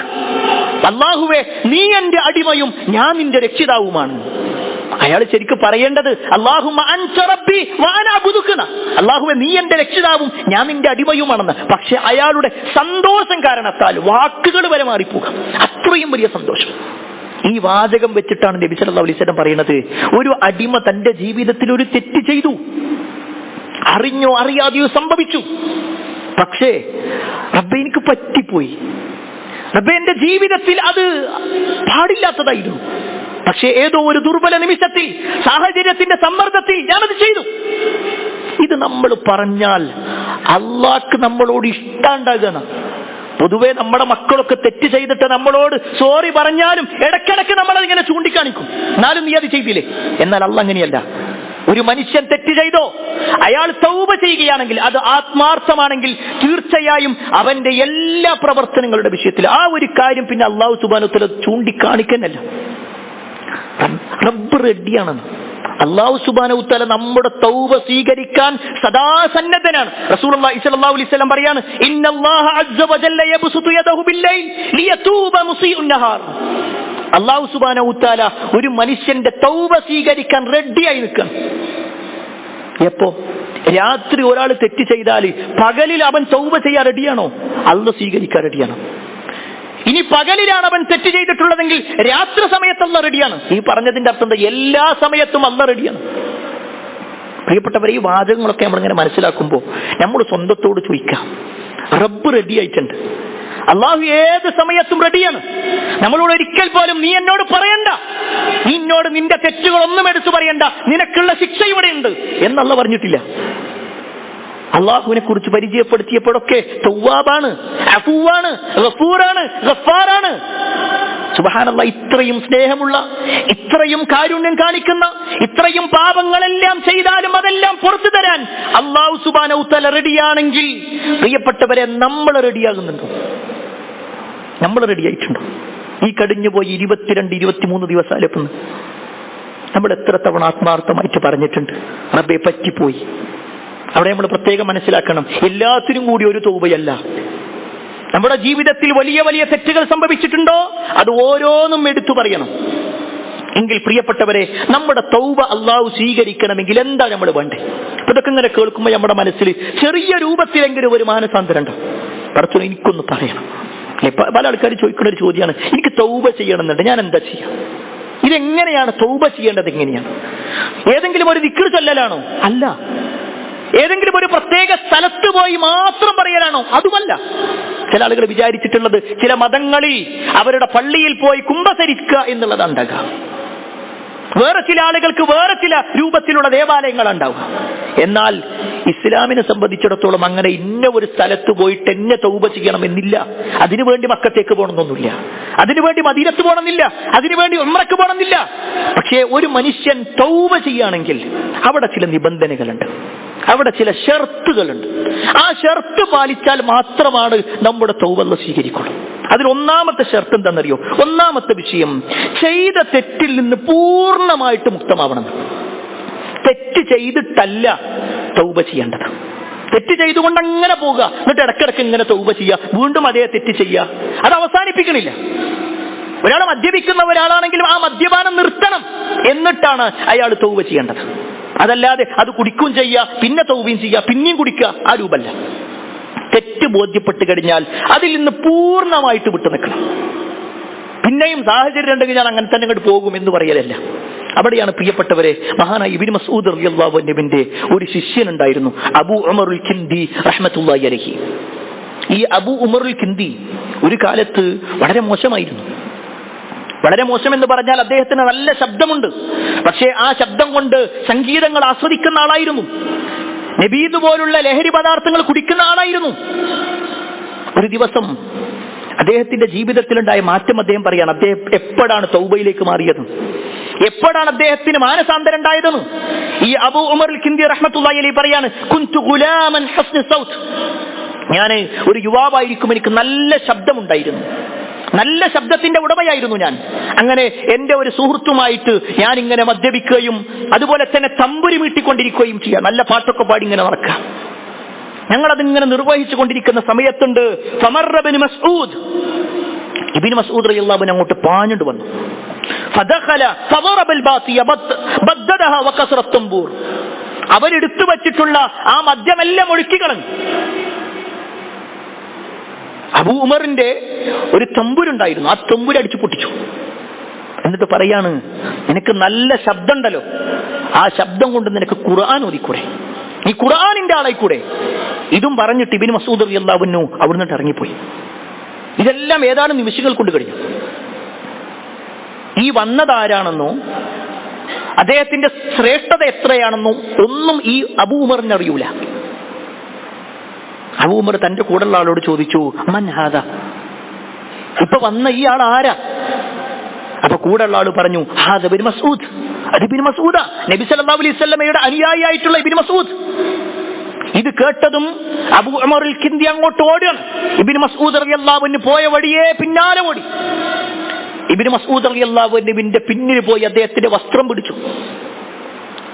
അല്ലാഹുവേ, നീ എന്റെ അടിമയും ഞാൻ നിന്റെ രക്ഷിതാവുമാണ്. അയാൾ ശരിക്കും പറയേണ്ടത് അല്ലാഹുമ്മ അൻത റബ്ബി വഅന അബ്ദുക. അല്ലാഹുവേ, നീ എന്റെ രക്ഷിതാവും ഞാൻ നിന്റെ അടിമയുമാണെന്ന്. പക്ഷെ അയാളുടെ സന്തോഷം കാരണത്താൽ വാക്കുകൾ വരെ മാറിപ്പോകും. അത്രയും വലിയ സന്തോഷം. ഈ വാചകം വെച്ചിട്ടാണ് നബി സല്ലല്ലാഹു അലൈഹി വസല്ലം പറയുന്നത്, ഒരു അടിമ തന്റെ ജീവിതത്തിൽ ഒരു തെറ്റ് ചെയ്തു, അറിഞ്ഞോ അറിയാതെയോ സംഭവിച്ചു. പക്ഷേ റബ്ബേ, എനിക്ക് പറ്റിപ്പോയി. റബ്ബേ, എന്റെ ജീവിതത്തിൽ അത് പാടില്ലാത്തതായിരുന്നു. പക്ഷേ ഏതോ ഒരു ദുർബല നിമിഷത്തിൽ, സാഹചര്യത്തിന്റെ സമ്മർദ്ദത്തിൽ ഞാനത് ചെയ്തു. ഇത് നമ്മൾ പറഞ്ഞാൽ അള്ളാഹ്ക്ക് നമ്മളോട് ഇഷ്ടമുണ്ടാകുന്ന. പൊതുവെ നമ്മുടെ മക്കളൊക്കെ തെറ്റ് ചെയ്തിട്ട് നമ്മളോട് സോറി പറഞ്ഞാലും ഇടയ്ക്കിടയ്ക്ക് നമ്മളതിങ്ങനെ ചൂണ്ടിക്കാണിക്കും, എന്നാലും നീ അത് ചെയ്തില്ലേ. എന്നാൽ അള്ളാഹ് അങ്ങനെയല്ല. ഒരു മനുഷ്യൻ തെറ്റ് ചെയ്തോ, അയാൾ തൗബ ചെയ്യുകയാണെങ്കിൽ, അത് ആത്മാർത്ഥമാണെങ്കിൽ, തീർച്ചയായും അവന്റെ എല്ലാ പ്രവർത്തനങ്ങളുടെ വിഷയത്തിൽ ആ ഒരു കാര്യം പിന്നെ അള്ളാഹു സുബ്ഹാനഹു വ തആല ചൂണ്ടിക്കാണിക്കുന്നല്ല. റബ്ബ് റെഡിയാണെന്ന്. അള്ളാഹു സുബ്ഹാനഹു വ തആല നമ്മുടെ തൗബ സ്വീകരിക്കാൻ സദാ സന്നദ്ധനാണ്. റസൂലുള്ളാഹി സ്വല്ലല്ലാഹു അലൈഹി വസല്ലം പറയാണ്, ഇന്നല്ലാഹ അസ്സ വജല്ല യബ്സുതു യദഹു ബില്ലൈൽ ലിയതൂബ മുസീഉൻ നഹാർ. അള്ളാഹു സുബ്ഹാനഹു വ തആല ഒരു മനുഷ്യന്റെ തൗബ സ്വീകരിക്കാൻ റെഡിയായി നിൽക്കണം. എപ്പോ? രാത്രി ഒരാൾ തെറ്റ് ചെയ്താൽ പകലിൽ അവൻ തൗബ ചെയ്യാൻ റെഡിയാണോ? അള്ളാഹു സ്വീകരിക്കാൻ റെഡിയാണോ? ഇനി പകലിലാണ് അവൻ തെറ്റ് ചെയ്തിട്ടുള്ളതെങ്കിൽ രാത്രി സമയത്ത് അള്ളാഹ് റെഡിയാണ്. ഈ പറഞ്ഞതിന്റെ അർത്ഥം എന്താ? എല്ലാ സമയത്തും അള്ളാഹ് റെഡിയാണ്. പ്രിയപ്പെട്ടവരെ, ഈ വാചകങ്ങളൊക്കെ നമ്മളിങ്ങനെ മനസ്സിലാക്കുമ്പോൾ നമ്മൾ സ്വന്തത്തോട് ചോദിക്കാം, റബ്ബ് റെഡി ആയിട്ടുണ്ട്. അള്ളാഹു ഏത് സമയത്തും റെഡിയാണ്. നമ്മളോട് ഒരിക്കൽ പോലും നീ എന്നോട് പറയണ്ട, നീ എന്നോട് നിന്റെ തെറ്റുകളൊന്നും എടുത്തു പറയണ്ട, നിനക്കുള്ള ശിക്ഷ ഇവിടെയുണ്ട് എന്നുള്ള പറഞ്ഞിട്ടില്ല. അള്ളാഹുവിനെ കുറിച്ച് പരിചയപ്പെടുത്തിയപ്പോഴൊക്കെ തവ്വാബാണ്, അഫൂവാണ്, ഗഫൂറാണ്, ഗഫാറാണ്. സുബ്ഹാനല്ലാഹ്, ഇത്രയും സ്നേഹമുള്ള, ഇത്രയും കാരുണ്യം കാണിക്കുന്ന, ഇത്രയും പാപങ്ങളെല്ലാം ചെയ്താലും അതെല്ലാം പുറത്തു തരാൻ അള്ളാഹു സുബ്ഹാനഹു വ തആല റെഡിയാണെങ്കിൽ, പ്രിയപ്പെട്ടവരെ, നമ്മൾ റെഡിയാകുന്നുണ്ടോ? നമ്മൾ റെഡിയായിട്ടുണ്ടോ? ഈ കഴിഞ്ഞുപോയി 22-23 ദിവസം നമ്മൾ എത്ര തവണ ആത്മാർത്ഥമായിട്ട് പറഞ്ഞിട്ടുണ്ട്, റബ്ബേ പറ്റിപ്പോയി. അവിടെ നമ്മൾ പ്രത്യേകം മനസ്സിലാക്കണം, എല്ലാത്തിനും കൂടി ഒരു തൗബയല്ല. നമ്മുടെ ജീവിതത്തിൽ വലിയ വലിയ തെറ്റുകൾ സംഭവിച്ചിട്ടുണ്ടോ, അത് ഓരോന്നും എടുത്തു പറയണം. എങ്കിൽ പ്രിയപ്പെട്ടവരെ, നമ്മുടെ തൗബ അള്ളാഹു സ്വീകരിക്കണമെങ്കിൽ എന്താ നമ്മൾ വേണ്ടേ? ഇതൊക്കെ ഇങ്ങനെ കേൾക്കുമ്പോൾ നമ്മുടെ മനസ്സിൽ ചെറിയ രൂപത്തിലെങ്കിലും ഒരു മാനസാന്തരം ഉണ്ടോ? പടച്ചോനെ, എനിക്കൊന്ന് പറയണം. പല ആൾക്കാർ ചോദിക്കുന്ന ഒരു ചോദ്യമാണ്, എനിക്ക് തൗബ ചെയ്യണമെന്നുണ്ട്, ഞാൻ എന്താ ചെയ്യാം? ഇതെങ്ങനെയാണ് തൗബ ചെയ്യേണ്ടത്? എങ്ങനെയാണ്? ഏതെങ്കിലും ഒരു ദിക്ർ ചൊല്ലലാണോ? അല്ല. ഏതെങ്കിലും ഒരു പ്രത്യേക സ്ഥലത്ത് പോയി മാത്രം പറയലാണോ? അതുമല്ല. ചില ആളുകൾ വിചാരിച്ചിട്ടുള്ളത് ചില മതങ്ങളിൽ അവരുടെ പള്ളിയിൽ പോയി കുമ്പസരിക്കുക എന്നുള്ളതുണ്ടാകാം. വേറെ ചില ആളുകൾക്ക് വേറെ ചില രൂപത്തിലുള്ള ദേവാലയങ്ങൾ ഉണ്ടാവുക. എന്നാൽ ഇസ്ലാമിനെ സംബന്ധിച്ചിടത്തോളം അങ്ങനെ ഇന്ന ഒരു സ്ഥലത്ത് പോയിട്ട് എന്നെ തൗബ ചെയ്യണമെന്നില്ല. അതിനുവേണ്ടി മക്കത്തേക്ക് പോകണമെന്നൊന്നുമില്ല, അതിനുവേണ്ടി മദീനത്ത് പോകണമെന്നില്ല, അതിനുവേണ്ടി ഉംറക്ക് പോകണമെന്നില്ല. പക്ഷേ ഒരു മനുഷ്യൻ തൗബ ചെയ്യുകയാണെങ്കിൽ അവിടെ ചില നിബന്ധനകളുണ്ട്, അവിടെ ചില ഷർത്തുകളുണ്ട്. ആ ഷർത്ത് പാലിച്ചാൽ മാത്രമാണ് നമ്മുടെ തൗബ അല്ലാഹു സ്വീകരിക്കുള്ളൂ. അതിൽ ഒന്നാമത്തെ ഷർത്ത് എന്താണെന്നറിയോ? ഒന്നാമത്തെ വിഷയം, ചെയ്ത തെറ്റിൽ നിന്ന് പൂർണ്ണമായിട്ട് മുക്തമാവണം. തെറ്റ് ചെയ്തിട്ടല്ല തൗബ ചെയ്യേണ്ടത്. തെറ്റ് ചെയ്തുകൊണ്ട് അങ്ങനെ പോവുക, എന്നിട്ട് ഇടക്കിടക്ക് ഇങ്ങനെ തൗബ ചെയ്യുക, വീണ്ടും അതേ തെറ്റ് ചെയ്യുക, അത് അവസാനിപ്പിക്കണില്ല. ഒരാൾ മദ്യപിക്കുന്ന ഒരാളാണെങ്കിലും ആ മദ്യപാനം നിർത്തണം, എന്നിട്ടാണ് അയാൾ തൗബ ചെയ്യേണ്ടത്. അതല്ലാതെ അത് കുടിക്കുകയും ചെയ്യുക, പിന്നെ തൗബയും ചെയ്യുക, പിന്നെയും കുടിക്കുക, ആ രൂപമല്ല. തെറ്റ് ബോധ്യപ്പെട്ട് കഴിഞ്ഞാൽ അതിൽ നിന്ന് പൂർണ്ണമായിട്ട് വിട്ടു നിൽക്കണം. പിന്നെയും സാഹചര്യം ഉണ്ടെങ്കിൽ ഞാൻ അങ്ങനെ തന്നെ അങ്ങോട്ട് പോകും എന്ന് പറയലല്ല. അവിടെയാണ് പ്രിയപ്പെട്ടവരെ, മഹാനായ ഇബ്നു മസ്ഊദ് റളിയല്ലാഹു അൻഹുവിന്റെ ഒരു ശിഷ്യനുണ്ടായിരുന്നു, അബൂ ഉമറുൽ കിന്ദി റഹ്മത്തുള്ളാഹി അലൈഹി. ഈ അബൂ ഉമറുൽ കിന്ദി ഒരു കാലത്ത് വളരെ മോശമായിരുന്നു. വളരെ മോശം എന്ന് പറഞ്ഞാൽ അദ്ദേഹത്തിന് നല്ല ശബ്ദമുണ്ട്, പക്ഷേ ആ ശബ്ദം കൊണ്ട് സംഗീതങ്ങൾ ആസ്വദിക്കുന്ന ആളായിരുന്നു. നബീദ് പോലുള്ള ലഹരി പദാർത്ഥങ്ങൾ കുടിക്കുന്ന ആളായിരുന്നു. ഒരു ദിവസം അദ്ദേഹത്തിന്റെ ജീവിതത്തിലുണ്ടായ മാറ്റം അദ്ദേഹം പറയാണ്. അദ്ദേഹം എപ്പോഴാണ് തൗബയിലേക്ക് മാറിയത്, എപ്പോഴാണ് അദ്ദേഹത്തിന് മാനസാന്തരം ഉണ്ടായതെന്ന് ഈ അബൂ ഉമറുൽ കിന്ദി റഹ്മത്തുള്ളാഹി അലൈഹി പറയാണ്, കുൻതു ഗുലാമൻ ഹസ്ന സൗത്ത്. ഞാൻ ഒരു യുവാവായിരിക്കും, എനിക്ക് നല്ല ശബ്ദമുണ്ടായിരുന്നു, നല്ല ശബ്ദത്തിന്റെ ഉടമയായിരുന്നു ഞാൻ. അങ്ങനെ എന്റെ ഒരു സുഹൃത്തുമായിട്ട് ഞാൻ ഇങ്ങനെ മദ്യപിക്കുകയും അതുപോലെ തന്നെ തമ്പുരി മീട്ടിക്കൊണ്ടിരിക്കുകയും ചെയ്യാം, നല്ല പാട്ടൊക്കെ പാടി ഇങ്ങനെ നടക്കാം. ഞങ്ങളതിങ്ങനെ നിർവഹിച്ചു കൊണ്ടിരിക്കുന്ന സമയത്തുണ്ട് ഇബ്നു മസ്ഊദ് റളിയല്ലാഹു അൻഹു അങ്ങോട്ട് പാഞ്ഞുകൊണ്ട് വന്നു. അവരെടുത്തു വച്ചിട്ടുള്ള ആ മദ്യമെല്ലാം ഒഴുക്കിക്കളഞ്ഞു. അബൂ ഉമറിന്റെ ഒരു തമ്പുരുണ്ടായിരുന്നു, ആ തമ്പുര് അടിച്ചു പൊട്ടിച്ചു. എന്നിട്ട് പറയാണ്, നിനക്ക് നല്ല ശബ്ദം ഉണ്ടല്ലോ, ആ ശബ്ദം കൊണ്ട് നിനക്ക് ഖുർആൻ ഓതിക്കൂടെ, നീ ഖുർആനിന്റെ ആളായിക്കൂടെ. ഇതും പറഞ്ഞിട്ട് ഇബ്നു മസ്ഊദ് റളിയല്ലാഹു അൻഹു അവിടുന്ന് ഇറങ്ങിപ്പോയി. ഇതെല്ലാം ഏതാനും നിമിഷങ്ങൾ കൊണ്ട് കഴിഞ്ഞു. ഈ വന്നതാരാണെന്നോ അദ്ദേഹത്തിന്റെ ശ്രേഷ്ഠത എത്രയാണെന്നോ ഒന്നും ഈ അബൂ ഉമറിന് അറിയൂല. അബൂ ഉമർ തന്റെ കൂടെയുള്ള ആളോട് ചോദിച്ചു, മൻ ഹാദ, ഇപ്പൊ വന്ന ഈ ആൾ ആരാ? അപ്പൊ കൂടെയുള്ള ആള് പറഞ്ഞു, ഹാദ ഇബ്നു മസ്ഊദ്, അത് ഇബ്നു മസ്ഊദാ, നബി സല്ലല്ലാഹു അലൈഹി വസല്ലമയുടെ അനുയായിയായിട്ടുള്ള ഇബ്നു മസ്ഊദ്. ഇത് കേട്ടതും അബൂ ഉമറുൽ കിന്ദി അങ്ങോട്ട് ഓടുകയാണ്. ഇബ്നു മസ്ഊദ് റളിയല്ലാഹു അൻഹു പോയ വഴിയേ പിന്നാലെ ഓടി. ഇബ്നു മസ്ഊദ് റളിയല്ലാഹു അൻഹുവിന്റെ പിന്നിൽ പോയി അദ്ദേഹത്തിന്റെ വസ്ത്രം പിടിച്ചു.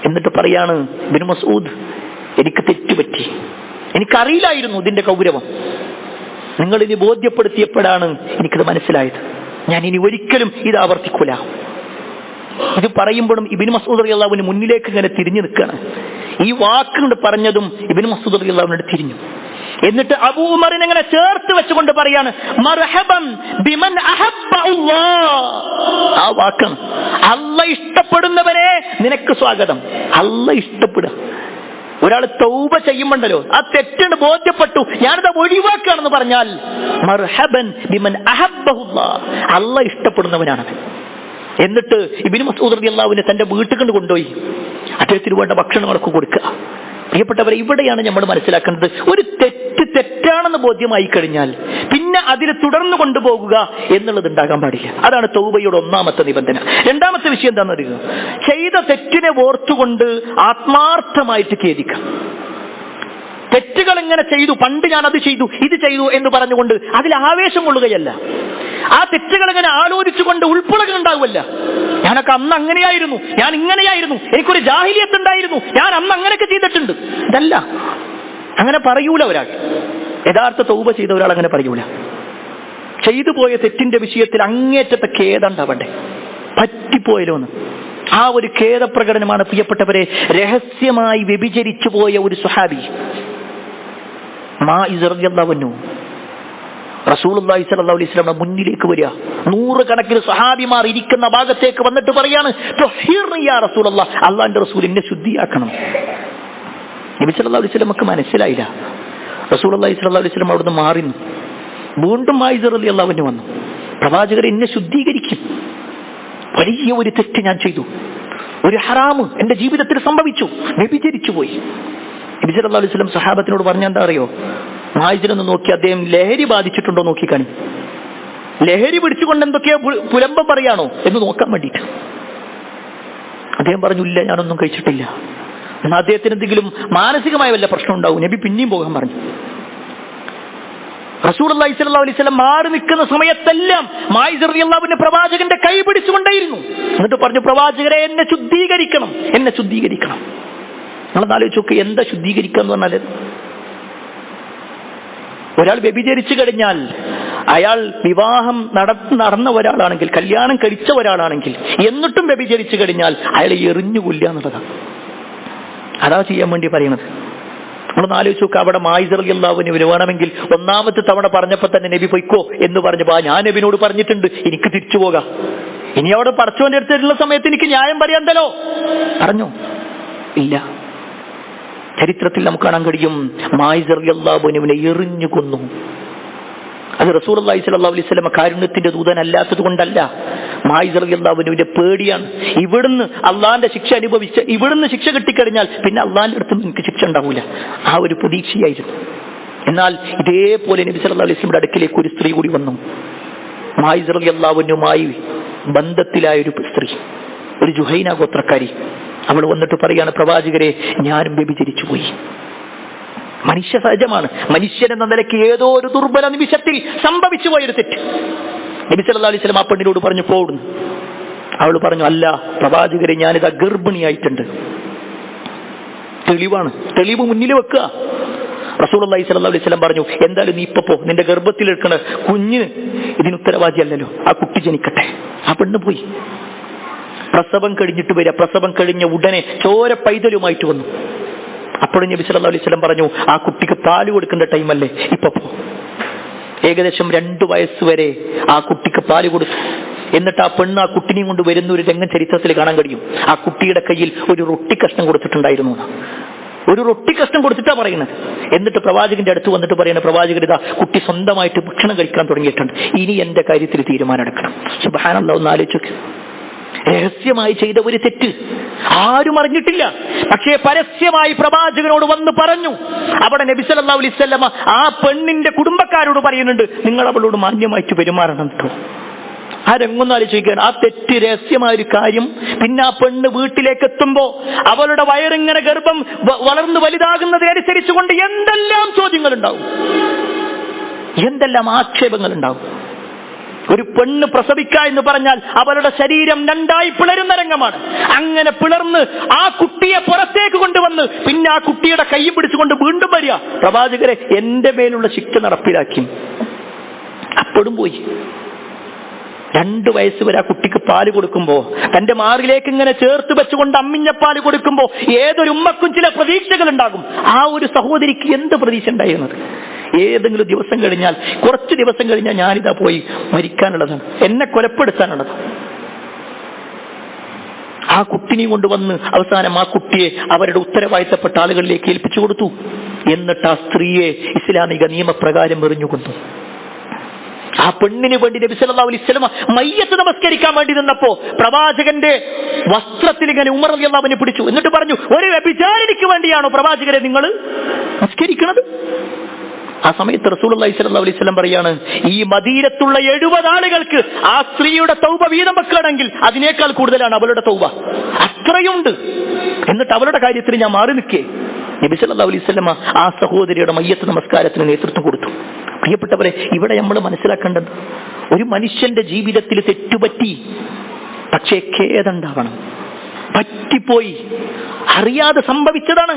എന്നിട്ട് പറയാണ്, ഇബ്നു മസ്ഊദ്, എനിക്ക് തെറ്റുപറ്റി, എനിക്കറിയില്ലായിരുന്നു ഇതിന്റെ ഗൗരവം. നിങ്ങൾ ഇനി ബോധ്യപ്പെടുത്തിയപ്പോഴാണ് എനിക്കത് മനസ്സിലായത്. ഞാൻ ഇനി ഒരിക്കലും ഇത് ആവർത്തിക്കൂല. ഇത് പറയുമ്പോഴും ഇബ്നു മസ്ഊദ് റളിയല്ലാഹു അൻഹു മുന്നിലേക്ക് ഇങ്ങനെ തിരിഞ്ഞു നിൽക്കുകയാണ്. ഈ വാക്കുകൊണ്ട് പറഞ്ഞതും ഇബ്നു മസ്ഊദ് റളിയല്ലാഹു അൻഹു തിരിഞ്ഞു. എന്നിട്ട് അബൂ ഉമറിനെ ഇങ്ങനെ ചേർത്ത് വെച്ചുകൊണ്ട് പറയാണ്, മർഹബൻ ബിമൻ അഹബ്ബ അല്ലാഹ്. ആ വാക്കാണ്, അല്ലാഹ് ഇഷ്ടപ്പെടുന്നവരെ നിനക്ക് സ്വാഗതം. അല്ലാഹ് ഇഷ്ടപ്പെടുക. ഒരാൾ തൗബ ചെയ്യുമ്പോണ്ടല്ലോ, ആ തെറ്റുണ്ട് ബോധ്യപ്പെട്ടു, ഞാനത് ഒഴിവാക്കുകയാണെന്ന് പറഞ്ഞാൽ മർഹബൻ ബിമൻ അഹബ്ബഹുല്ലാഹ്, അല്ലാഹ് ഇഷ്ടപ്പെടുന്നവനാണ്. എന്നിട്ട് ഇബ്നു മസ്ഊദ് റളിയല്ലാഹു അൻഹു തന്റെ വീട്ടിൽ കൊണ്ടുപോയി അദ്ദേഹത്തിന് വേണ്ട ഭക്ഷണങ്ങളൊക്കെ കൊടുക്കുക. പ്രിയപ്പെട്ടവരെ, ഇവിടെയാണ് നമ്മൾ മനസ്സിലാക്കേണ്ടത്, ഒരു തെറ്റ് തെറ്റാണെന്ന് ബോധ്യമായി കഴിഞ്ഞാൽ പിന്നെ അതിൽ തുടർന്ന് കൊണ്ടുപോകുക എന്നുള്ളത് ഉണ്ടാകാൻ പാടില്ല. അതാണ് തൗബയുടെ ഒന്നാമത്തെ നിബന്ധന. രണ്ടാമത്തെ വിഷയം എന്താണെന്ന് അറിയുക, ചെയ്ത തെറ്റിനെ ഓർത്തുകൊണ്ട് ആത്മാർത്ഥമായിട്ട് ഖേദിക്കാം. തെറ്റുകൾ ഇങ്ങനെ ചെയ്തു, പണ്ട് ഞാൻ അത് ചെയ്തു ഇത് ചെയ്തു എന്ന് പറഞ്ഞുകൊണ്ട് അതിൽ ആവേശം കൊള്ളുകയല്ല. ആ തെറ്റുകൾ ഇങ്ങനെ ആലോചിച്ചുകൊണ്ട് ഉൾപ്പുളകൾ ഉണ്ടാവുമല്ല. ഞാനൊക്കെ അന്ന് അങ്ങനെയായിരുന്നു, ഞാൻ ഇങ്ങനെയായിരുന്നു, എനിക്കൊരു ജാഹിലിയത്ത് ഉണ്ടായിരുന്നു, ഞാൻ അന്ന് അങ്ങനെയൊക്കെ ചെയ്തിട്ടുണ്ട്. ഇതല്ല, അങ്ങനെ പറയൂല ഒരാൾ. യഥാർത്ഥ തൗബ ചെയ്ത ഒരാൾ അങ്ങനെ പറയൂല. ചെയ്തു പോയ തെറ്റിന്റെ വിഷയത്തിൽ അങ്ങേറ്റത്തെ ഖേദമുണ്ടാവണ്ടേ, പറ്റിപ്പോയല്ലോന്ന്. ആ ഒരു ഖേദപ്രകടനമാണ് പ്രിയപ്പെട്ടവരെ രഹസ്യമായി വ്യഭിചരിച്ചു പോയ ഒരു സ്വഹാബി മാഇസ് റളിയല്ലാഹു അൻഹു റസൂലുള്ളാഹി സ്വല്ലല്ലാഹു അലൈഹി വസല്ലം മുന്നിലേക്ക് വരിക. 100 കണക്കിന് സ്വഹാബിമാർ ഇരിക്കുന്ന ഭാഗത്തേക്ക് വന്നിട്ട് പറയാണ്, തുഹിർനി യാ റസൂലല്ലാഹ്, അല്ലാഹുവിന്റെ റസൂൽ എന്നെ ശുദ്ധിയാക്കണം. നബി സല്ലല്ലാഹു അലൈഹി വസല്ലമക്ക് മനസ്സിലായില്ല. റസൂലുള്ളാഹി സ്വല്ലല്ലാഹു അലൈഹി വസല്ലം അവിടുന്ന് മാറി. വീണ്ടും മാഇസ് റളിയല്ലാഹു അൻഹു വന്നു, പ്രവാചകരെ എന്നെ ശുദ്ധീകരിക്കും, വലിയ ഒരു തെറ്റ് ഞാൻ ചെയ്തു, ഒരു ഹറാമ് എന്റെ ജീവിതത്തിൽ സംഭവിച്ചു, വ്യഭിചരിച്ചു പോയി. നബി സല്ലല്ലാഹു അലൈഹി വസല്ലം സഹാബത്തിനോട് പറഞ്ഞ എന്താ അറിയോ, മായിസിനൊന്ന് നോക്കി അദ്ദേഹം ലഹരി ബാധിച്ചിട്ടുണ്ടോ നോക്കിക്കാണി, ലഹരി പിടിച്ചുകൊണ്ട് എന്തൊക്കെയോ പുലമ്പം പറയാണോ എന്ന് നോക്കാൻ വേണ്ടിയിട്ട്. അദ്ദേഹം പറഞ്ഞു, ഇല്ല, ഞാനൊന്നും കഴിച്ചിട്ടില്ല. എന്നാൽ അദ്ദേഹത്തിന് എന്തെങ്കിലും മാനസികമായ വല്ല പ്രശ്നം ഉണ്ടാവും. നബി പിന്നെയും പോകാൻ പറഞ്ഞു. റസൂലുള്ളാഹി സ്വല്ലല്ലാഹു അലൈഹി വസല്ലം മാറി നിൽക്കുന്ന സമയത്തെല്ലാം മായിസ് റളിയല്ലാഹു അൻഹു പ്രവാചകന്റെ കൈ പിടിച്ചുകൊണ്ടേയിരുന്നു. എന്നിട്ട് പറഞ്ഞു, പ്രവാചകരെ എന്നെ ശുദ്ധീകരിക്കണം, എന്നെ ശുദ്ധീകരിക്കണം. നമ്മളൊന്ന് ആലോചിച്ച് നോക്ക്, എന്താ ശുദ്ധീകരിക്കുക എന്ന് പറഞ്ഞാൽ, ഒരാൾ വ്യഭിചരിച്ചു കഴിഞ്ഞാൽ അയാൾ വിവാഹം നടന്ന ഒരാളാണെങ്കിൽ, കല്യാണം കഴിച്ച ഒരാളാണെങ്കിൽ, എന്നിട്ടും വ്യഭിചരിച്ചു കഴിഞ്ഞാൽ അയാളെ എറിഞ്ഞു കൊല്ലുക എന്നുള്ളതാണ്. അതാ ചെയ്യാൻ വേണ്ടി പറയുന്നത്. നമ്മളൊന്ന് ആലോചിച്ച് നോക്കുക, അവിടെ മായിസ് റളിയല്ലാഹു അൻഹു വേണമെങ്കിൽ ഒന്നാമത്തെ തവണ പറഞ്ഞപ്പോൾ തന്നെ നബി പൊയ്ക്കോ എന്ന് പറഞ്ഞപ്പോ, ഞാൻ നബിനോട് പറഞ്ഞിട്ടുണ്ട് എനിക്ക് തിരിച്ചു പോകാം, ഇനി അവിടെ പടച്ചോന്റെ അടുത്തുള്ള സമയത്ത് എനിക്ക് ന്യായം പറയണ്ടല്ലോ, പറഞ്ഞു. ഇല്ല. ചരിത്രത്തിൽ നമുക്ക് കാണാൻ കഴിയും, മായിസ് റളിയല്ലാഹു അൻഹുവിനെ എറിഞ്ഞു കൊന്നു. അത് റസൂലുള്ളാഹി സ്വല്ലല്ലാഹു അലൈഹി വസല്ലം കാരുണ്യത്തിന്റെ ദൂതനല്ലാത്തത് കൊണ്ടല്ല, മായിസ് റളിയല്ലാഹു അൻഹുവിന്റെ പേടിയാണ്. ഇവിടുന്ന് അള്ളാന്റെ ശിക്ഷ അനുഭവിച്ച് ഇവിടുന്ന് ശിക്ഷ കിട്ടിക്കഴിഞ്ഞാൽ പിന്നെ അള്ളാന്റെ അടുത്ത് എനിക്ക് ശിക്ഷ ഉണ്ടാവൂല, ആ ഒരു പ്രതീക്ഷയായിരുന്നു. എന്നാൽ ഇതേപോലെ നബി സല്ലല്ലാഹു അലൈഹി വസല്ലമയുടെ അടുക്കിലേക്ക് ഒരു സ്ത്രീ കൂടി വന്നു. മായിസ് റളിയല്ലാഹു അൻഹുമായി ബന്ധത്തിലായ ഒരു സ്ത്രീ, ഒരു ജുഹൈന ഗോത്രക്കാരി. അവൾ വന്നിട്ട് പറയാണ്, പ്രവാചകരെ ഞാനും വ്യഭിചരിച്ചു പോയി. മനുഷ്യ സഹജമാണ്, മനുഷ്യൻ എന്ന നിലയ്ക്ക് ഏതോ ഒരു ദുർബല നിമിഷത്തിൽ സംഭവിച്ചു പോയൊരു തെറ്റ്. നബി സല്ലല്ലാഹു അലൈഹി വസല്ലം ആ പെണ്ണിനോട് പറഞ്ഞു, പോടുന്നു. അവൾ പറഞ്ഞു, അല്ല പ്രവാചകരെ, ഞാനിതാ ഗർഭിണിയായിട്ടുണ്ട്. തെളിവാണ്, തെളിവ് മുന്നിൽ വെക്കുക. റസൂലുള്ളാഹി സ്വല്ലല്ലാഹു അലൈഹി വസല്ലം പറഞ്ഞു, എന്തായാലും നീ ഇപ്പൊ പോ, നിന്റെ ഗർഭത്തിൽ എടുക്കണ കുഞ്ഞിന് ഇതിന് ഉത്തരവാദിയല്ലല്ലോ, ആ കുട്ടി ജനിക്കട്ടെ. ആ പെണ്ണ് പോയി. പ്രസവം കഴിഞ്ഞിട്ട് വരിക, പ്രസവം കഴിഞ്ഞ ഉടനെ ചോര പൈതലുമായിട്ട് വന്നു. അപ്പോഴും നബി സല്ലല്ലാഹു അലൈഹി വസല്ലം പറഞ്ഞു, ആ കുട്ടിക്ക് പാല് കൊടുക്കേണ്ട ടൈമല്ലേ, ഇപ്പൊ പോ. ഏകദേശം 2 വയസ്സ് വരെ ആ കുട്ടിക്ക് പാല് കൊടുത്തു. എന്നിട്ട് ആ പെണ്ണ് ആ കുട്ടിനെയും കൊണ്ട് വരുന്ന ഒരു രംഗം ചരിത്രത്തിൽ കാണാൻ കഴിയും. ആ കുട്ടിയുടെ കയ്യിൽ ഒരു റൊട്ടി കഷ്ണം കൊടുത്തിട്ടുണ്ടായിരുന്നു. ഒരു റൊട്ടി കഷ്ണം കൊടുത്തിട്ടാ പറയുന്നത്. എന്നിട്ട് പ്രവാചകന്റെ അടുത്ത് വന്നിട്ട് പറയുന്നത്, പ്രവാചകൻ ഇതാ കുട്ടി സ്വന്തമായിട്ട് ഭക്ഷണം കഴിക്കാൻ തുടങ്ങിയിട്ടുണ്ട്, ഇനി എന്റെ കാര്യത്തിൽ തീരുമാനം എടുക്കണം. സുബ്ഹാനല്ലാഹ്, ഒന്ന് ആലോചിച്ചു. രഹസ്യമായി ചെയ്ത ഒരു തെറ്റ്, ആരും അറിഞ്ഞിട്ടില്ല. പക്ഷേ പരസ്യമായി പ്രവാചകനോട് വന്ന് പറഞ്ഞു. അവിടെ നബി സല്ലല്ലാഹു അലൈഹി വസല്ലമ ആ പെണ്ണിന്റെ കുടുംബക്കാരോട് പറയുന്നുണ്ട്, നിങ്ങൾ അവളോട് മാന്യമായിട്ട് പെരുമാറണം കേട്ടോ. ആ രംഗൊന്നും ആലോചിക്കുകയാണ്. ആ തെറ്റ് രഹസ്യമായൊരു കാര്യം പിന്നെ ആ പെണ്ണ് വീട്ടിലേക്ക് എത്തുമ്പോ അവളുടെ വയറിങ്ങനെ ഗർഭം വളർന്നു വലുതാകുന്നതിനനുസരിച്ച് കൊണ്ട് എന്തെല്ലാം ചോദ്യങ്ങൾ ഉണ്ടാവും, എന്തെല്ലാം ആക്ഷേപങ്ങൾ ഉണ്ടാവും. ഒരു പെണ്ണ് പ്രസവിക്കുക എന്ന് പറഞ്ഞാൽ അവളുടെ ശരീരം രണ്ടായി പിളരുന്ന രംഗമാണ്. അങ്ങനെ പിളർന്ന് ആ കുട്ടിയെ പുറത്തേക്ക് കൊണ്ടുവന്ന് പിന്നെ ആ കുട്ടിയുടെ കൈ പിടിച്ചുകൊണ്ട് വീണ്ടും വരിക, പ്രവാചകരെ എന്റെ മേലുള്ള ശിക്ഷ നടപ്പിലാക്കി. അപ്പോഴും പോയി 2 വയസ്സ് വരെ ആ കുട്ടിക്ക് പാല് കൊടുക്കുമ്പോ, തന്റെ മാറിലേക്ക് ഇങ്ങനെ ചേർത്ത് വെച്ചുകൊണ്ട് അമ്മിഞ്ഞപ്പാല് കൊടുക്കുമ്പോ ഏതൊരു ഉമ്മക്കും ചില പ്രതീക്ഷകൾ ഉണ്ടാകും. ആ ഒരു സഹോദരിക്ക് എന്ത് പ്രതീക്ഷ ഉണ്ടായിരുന്നത്? ഏതെങ്കിലും ദിവസം കഴിഞ്ഞാൽ, കുറച്ച് ദിവസം കഴിഞ്ഞാൽ ഞാനിതാ പോയി മരിക്കാനുള്ളതാണ്, എന്നെ കൊലപ്പെടുത്താനുള്ളതാണ്. ആ കുട്ടിനെയും കൊണ്ടുവന്ന് അവസാനം ആ കുട്ടിയെ അവരുടെ ഉത്തരവാദിത്തപ്പെട്ട ആളുകളിലേക്ക് ഏൽപ്പിച്ചു കൊടുത്തു. എന്നിട്ട് ആ സ്ത്രീയെ ഇസ്ലാമിക നിയമപ്രകാരം എറിഞ്ഞുകൊണ്ടു. ആ പെണ്ണിന് വേണ്ടി നബി സല്ലല്ലാഹു അലൈഹി വസല്ലം മയ്യത്ത് നമസ്കരിക്കാൻ വേണ്ടി നിന്നപ്പോ പ്രവാചകന്റെ വസ്ത്രത്തിൽ ഇങ്ങനെ ഉമർ റളിയല്ലാഹു അൻഹു പിടിച്ചു. എന്നിട്ട് പറഞ്ഞു, ഒരു വ്യഭിചാരിണിക്ക് വേണ്ടിയാണോ പ്രവാചകരെ നിങ്ങൾ നമസ്കരിക്കുന്നത്? ആ സമയത്ത് റസൂലുള്ളാഹി സ്വല്ലല്ലാഹു അലൈഹി വസല്ലം പറയാണ്, ഈ മദീനത്തുള്ള 70 ആളുകൾക്ക് ആ സ്ത്രീയുടെ തൗബ വീതം വെക്കുകയാണെങ്കിൽ അതിനേക്കാൾ കൂടുതലാണ് അവളുടെ തൗബ. അത്രയുണ്ട്. എന്നിട്ട് അവളുടെ കാര്യത്തിൽ ഞാൻ മാറി നിൽക്കേ. നബി സല്ലല്ലാഹു അലൈഹി വസല്ലം ആ സഹോദരിയുടെ മയ്യത്ത് നമസ്കാരത്തിന് നേതൃത്വം കൊടുത്തു. പ്രിയപ്പെട്ടവരെ, ഇവിടെ നമ്മൾ മനസ്സിലാക്കേണ്ടത്, ഒരു മനുഷ്യന്റെ ജീവിതത്തിൽ തെറ്റുപറ്റി, പക്ഷേ ഖേദമുണ്ടാവണം. പറ്റിപ്പോയി, അറിയാതെ സംഭവിച്ചതാണ്,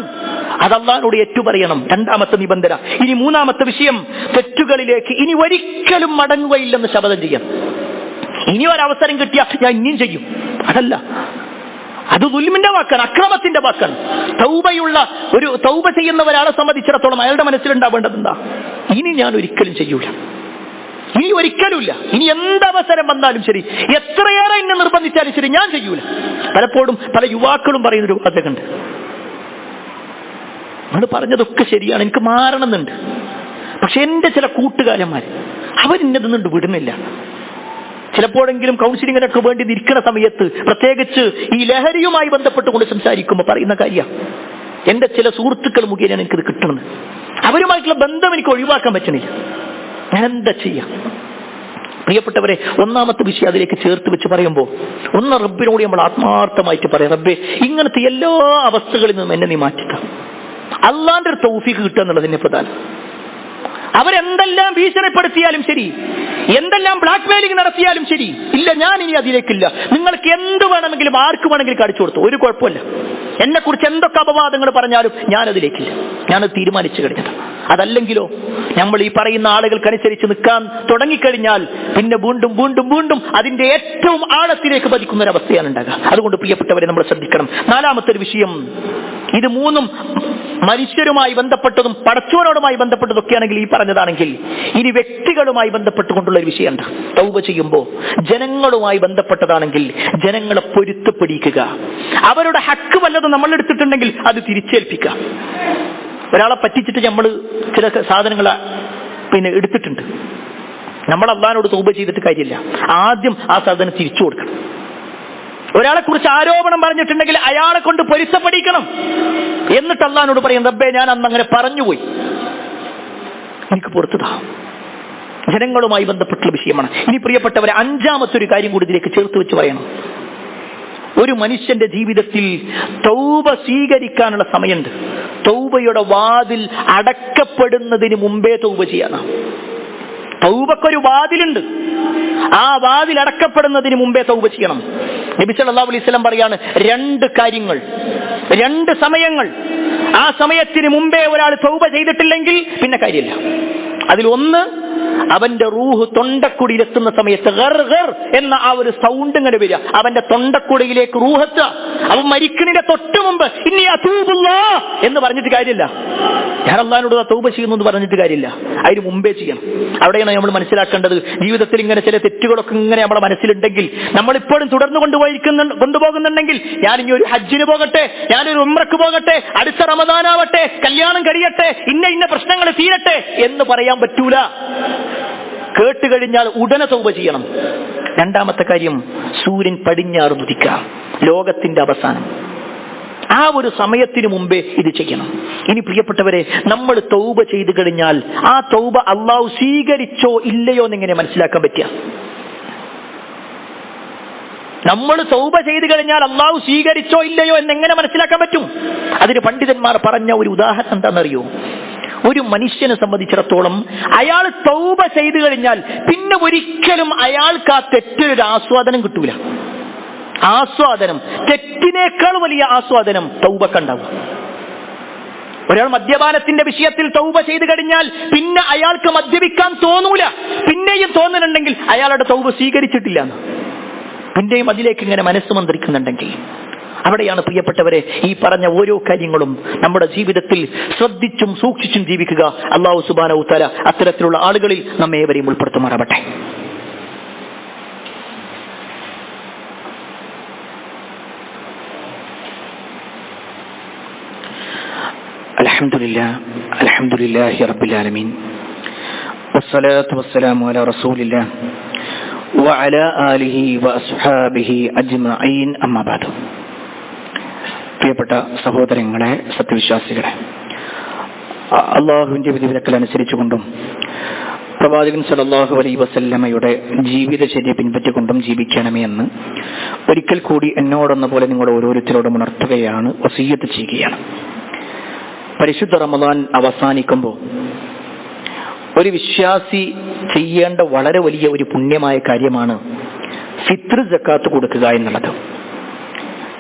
അത് അല്ലാഹുവോട് ഏറ്റുപറയണം. 2ാമത്തെ നിബന്ധന. ഇനി 3ാമത്തെ വിഷയം, തെറ്റുകളിലേക്ക് ഇനി ഒരിക്കലും മടങ്ങുകയില്ലെന്ന് ശപഥം ചെയ്യാം. ഇനി ഒരവസരം കിട്ടിയാൽ ഞാൻ ഇനിയും ചെയ്യും, അതല്ല. അത് ദുൽമിന്റെ വാക്കാണ്, അക്രമത്തിന്റെ വാക്കാണ്. തൗബ ചെയ്യുന്ന ഒരാളെ സംബന്ധിച്ചിടത്തോളം അയാളുടെ മനസ്സിലുണ്ടാവേണ്ടത് എന്താ? ഇനി ഞാൻ ഒരിക്കലും ചെയ്യൂല, ഇനി ഒരിക്കലുമില്ല. ഇനി എന്തവസരം വന്നാലും ശരി, എത്രയേറെ എന്നെ നിർബന്ധിച്ചാലും ശരി, ഞാൻ ചെയ്യൂല. പലപ്പോഴും പല യുവാക്കളും പറയുന്നൊരു വാചകമുണ്ട്, നിങ്ങൾ പറഞ്ഞതൊക്കെ ശരിയാണ്, എനിക്ക് മാറണമെന്നുണ്ട്, പക്ഷെ എന്റെ ചില കൂട്ടുകാരന്മാർ അവരെന്നതൊന്നും വിടുന്നില്ല. ചിലപ്പോഴെങ്കിലും കൗൺസിലിങ്ങിനൊക്കെ വേണ്ടി നിൽക്കുന്ന സമയത്ത്, പ്രത്യേകിച്ച് ഈ ലഹരിയുമായി ബന്ധപ്പെട്ടുകൊണ്ട് സംസാരിക്കുമ്പോൾ പറയുന്ന കാര്യമാണ്, എന്റെ ചില സുഹൃത്തുക്കൾ മുഖേനയാണ് എനിക്കിത് കിട്ടുന്നത്, അവരുമായിട്ടുള്ള ബന്ധം എനിക്ക് ഒഴിവാക്കാൻ പറ്റുന്നില്ല, ഞാൻ എന്താ ചെയ്യാം? പ്രിയപ്പെട്ടവരെ, 1ാമത്തെ വിഷയം അതിലേക്ക് ചേർത്ത് വെച്ച് പറയുമ്പോൾ, ഒന്ന് റബ്ബിനോട് നമ്മൾ ആത്മാർത്ഥമായിട്ട് പറയാം, റബ്ബേ ഇങ്ങനത്തെ എല്ലാ അവസ്ഥകളിൽ നിന്നും എന്നെ നീ മാറ്റിക്ക. അള്ളാന്റെ ഒരു തൗഫീഖ് കിട്ടുക എന്നുള്ളതിന് പ്രധാനം. അവരെന്തെല്ലാം ഭീഷണിപ്പെടുത്തിയാലും ശരി, എന്തെല്ലാം ബ്ലാക്ക് മെയിലിംഗ് നടത്തിയാലും ശരി, ഇല്ല ഞാൻ ഇനി അതിലേക്കില്ല, നിങ്ങൾക്ക് എന്ത് വേണമെങ്കിലും ആർക്ക് വേണമെങ്കിലും കാണിച്ചു കൊടുത്തു, ഒരു കുഴപ്പമില്ല. എന്നെ കുറിച്ച് എന്തൊക്കെ അപവാദങ്ങൾ പറഞ്ഞാലും ഞാൻ അതിലേക്കില്ല, ഞാനത് തീരുമാനിച്ചു കഴിഞ്ഞത്. അതല്ലെങ്കിലോ നമ്മൾ ഈ പറയുന്ന ആളുകൾക്കനുസരിച്ച് നിൽക്കാൻ തുടങ്ങിക്കഴിഞ്ഞാൽ പിന്നെ വീണ്ടും വീണ്ടും വീണ്ടും അതിന്റെ ഏറ്റവും ആഴത്തിലേക്ക് പതിക്കുന്ന ഒരു അവസ്ഥയാണ് ഉണ്ടാകുക. അതുകൊണ്ട് പ്രിയപ്പെട്ടവരെ, നമ്മൾ ശ്രദ്ധിക്കണം. 4ാമത്തെ ഒരു വിഷയം, ഇത് 3ഉം മനുഷ്യരുമായി ബന്ധപ്പെട്ടതും പടച്ചവനോടുമായി ബന്ധപ്പെട്ടതൊക്കെയാണെങ്കിൽ ഈ പറഞ്ഞതാണെങ്കിൽ, ഇനി വ്യക്തികളുമായി ബന്ധപ്പെട്ടുകൊണ്ടുള്ള ഒരു വിഷയമുണ്ട്. തൗബ ചെയ്യുമ്പോൾ ജനങ്ങളുമായി ബന്ധപ്പെട്ടതാണെങ്കിൽ ജനങ്ങളെ പൊരുത്തപ്പെടിക്കുക, അവരുടെ ഹക്ക് വല്ലതും നമ്മൾ എടുത്തിട്ടുണ്ടെങ്കിൽ അത് തിരിച്ചേൽപ്പിക്കുക. ഒരാളെ പറ്റിച്ചിട്ട് നമ്മൾ ചില സാധനങ്ങൾ എടുത്തിട്ടുണ്ട്, നമ്മൾ അല്ലാഹുവോട് തൗബ ചെയ്തിട്ട് കാര്യമില്ല, ആദ്യം ആ സാധനം തിരിച്ചു കൊടുക്കണം. ഒരാളെ കുറിച്ച് ആരോപണം പറഞ്ഞിട്ടുണ്ടെങ്കിൽ അയാളെ കൊണ്ട് പൊരുത്തപ്പെടിക്കണം. എന്നിട്ട് അല്ലാഹുവോട് പറയും, റബ്ബേ ഞാൻ അന്ന് അങ്ങനെ പറഞ്ഞുപോയി, എനിക്ക് പുറത്തുതാ. ജനങ്ങളുമായി ബന്ധപ്പെട്ടുള്ള വിഷയമാണ്. ഇനി പ്രിയപ്പെട്ടവരെ, 5ാമത്തെ ഒരു കാര്യം കൂടി ഇതിലേക്ക് ചേർത്ത് വെച്ച് പറയണം. ഒരു മനുഷ്യന്റെ ജീവിതത്തിൽ തൗബ സ്വീകരിക്കാനുള്ള സമയമുണ്ട്. തൗബയുടെ വാതിൽ അടക്കപ്പെടുന്നതിന് മുമ്പേ തൗബ ചെയ്യണം. തൗബക്കൊരു വാതിലുണ്ട്, ആ വാതിൽ അടക്കപ്പെടുന്നതിന് മുമ്പേ തൗബ ചെയ്യണം. നബി സല്ലല്ലാഹു അലൈഹി വസല്ലം പറയാണ്, 2 കാര്യങ്ങൾ, 2 സമയങ്ങൾ, ആ സമയത്തിന് മുമ്പേ ഒരാൾ തൗബ ചെയ്തിട്ടില്ലെങ്കിൽ പിന്നെ കാര്യമില്ല. അതിലൊന്ന്, അവന്റെ റൂഹ് തൊണ്ടക്കുടിയിലെത്തുന്ന സമയത്ത് ഗർ ഗർ എന്ന ആ ഒരു സൗണ്ട് ഇങ്ങനെ വരിക, അവന്റെ തൊണ്ടക്കുടിയിലേക്ക് റൂഹെത്തുക. അവൻ മരിക്കുന്നതിന്റെ തൊട്ട് മുമ്പ് ഇനി അതൂബുല്ലാഹ് എന്ന് പറഞ്ഞിട്ട് കാര്യമില്ല, ഞാൻ അല്ലാഹുവോട് തൗബ ചെയ്യുന്നു എന്ന് പറഞ്ഞിട്ട് കാര്യമില്ല, അതിന് മുമ്പേ ചെയ്യണം. അവിടെയാണ് നമ്മൾ മനസ്സിലാക്കേണ്ടത്. ജീവിതത്തിൽ ഇങ്ങനെ ചില തെറ്റുകളൊക്കെ ഇങ്ങനെ നമ്മുടെ മനസ്സിലുണ്ടെങ്കിൽ, നമ്മളിപ്പോഴും തുടർന്ന് കൊണ്ടുപോകുന്നുണ്ടെങ്കിൽ, ഞാനിനി ഒരു ഹജ്ജിന് പോകട്ടെ, ഞാനൊരു ഉംറക്ക് പോകട്ടെ, അടുത്ത റമദാനാവട്ടെ, കല്യാണം കഴിയട്ടെ, ഇന്ന പ്രശ്നങ്ങൾ തീരട്ടെ എന്ന് പറയാൻ പറ്റൂല. കേട്ടുകഴിഞ്ഞാൽ ഉടനെ തൗബ ചെയ്യണം. രണ്ടാമത്തെ കാര്യം, സൂര്യൻ പടിഞ്ഞാറ് ഉദിക്കുക, ലോകത്തിന്റെ അവസാനം. ആ ഒരു സമയത്തിന് മുമ്പേ ഇത് ചെയ്യണം. ഇനി പ്രിയപ്പെട്ടവരെ, നമ്മൾ തൗബ ചെയ്തു കഴിഞ്ഞാൽ ആ തൗബ അള്ളാഹു സ്വീകരിച്ചോ ഇല്ലയോ എന്നെങ്ങനെ മനസ്സിലാക്കാൻ പറ്റുക? നമ്മൾ തൗബ ചെയ്തു കഴിഞ്ഞാൽ അള്ളാഹു സ്വീകരിച്ചോ ഇല്ലയോ എന്നെങ്ങനെ മനസ്സിലാക്കാൻ പറ്റും? അതിന് പണ്ഡിതന്മാർ പറഞ്ഞ ഒരു ഉദാഹരണം എന്താണെന്നറിയോ? ഒരു മനുഷ്യനെ സംബന്ധിച്ചിടത്തോളം അയാൾ തൗബ ചെയ്തു കഴിഞ്ഞാൽ പിന്നെ ഒരിക്കലും അയാൾക്ക് ആ തെറ്റൊരു ആസ്വാദനം കിട്ടൂല. ആസ്വാദനം, തെറ്റിനേക്കാൾ വലിയ ആസ്വാദനം തൗബക്കുണ്ടാവും. ഒരാൾ മദ്യപാനത്തിന്റെ വിഷയത്തിൽ തൗബ ചെയ്തു കഴിഞ്ഞാൽ പിന്നെ അയാൾക്ക് മദ്യപിക്കാൻ തോന്നൂല. പിന്നെയും തോന്നുന്നുണ്ടെങ്കിൽ അയാളുടെ തൗബ സ്വീകരിച്ചിട്ടില്ല. പിന്നെയും അതിലേക്ക് ഇങ്ങനെ മനസ്സ് മന്ത്രിക്കുന്നുണ്ടെങ്കിൽ അവിടെയാണ് പ്രിയപ്പെട്ടവരെ ഈ പറഞ്ഞ ഓരോ കാര്യങ്ങളും നമ്മുടെ ജീവിതത്തിൽ ശ്രദ്ധിച്ചും സൂക്ഷിച്ചും ജീവിക്കുക. അല്ലാഹു സുബ്ഹാനഹു വ തആല അത്തരത്തിലുള്ള ആളുകളിൽ നമ്മെ ഏവരെയും ഉൾപ്പെടുത്തുമാറാവട്ടെ. അൽഹംദുലില്ലാഹി റബ്ബിൽ ആലമീൻ വസ്സലാത്തു വസ്സലാമു അലാ റസൂലില്ലാഹ് വഅലാ ആലിഹി വഅസ്ഹാബിഹി അജ്മഈൻ അമ്മാ ബഅദ്. പ്രിയപ്പെട്ട സഹോദരങ്ങളെ, സത്യവിശ്വാസികളെ, അള്ളാഹുവിന്റെ വിധിവിലക്കൽ അനുസരിച്ചുകൊണ്ടും പ്രവാചകൻ സല്ലല്ലാഹു അലൈഹി വസല്ലമയുടെ ജീവിതചര്യ പിൻപറ്റിക്കൊണ്ടും ജീവിക്കണമേ എന്ന് ഒരിക്കൽ കൂടി എന്നോടെന്ന പോലെ നിങ്ങൾ ഓരോരുത്തരോടും ഉണർത്തുകയാണ്, വസിയ്യത്ത് ചെയ്യുകയാണ്. പരിശുദ്ധ റമദാൻ അവസാനിക്കുമ്പോൾ ഒരു വിശ്വാസി ചെയ്യേണ്ട വളരെ വലിയ ഒരു പുണ്യമായ കാര്യമാണ് ഫിത്ർ സക്കാത്ത് കൊടുക്കുക എന്നുള്ളത്.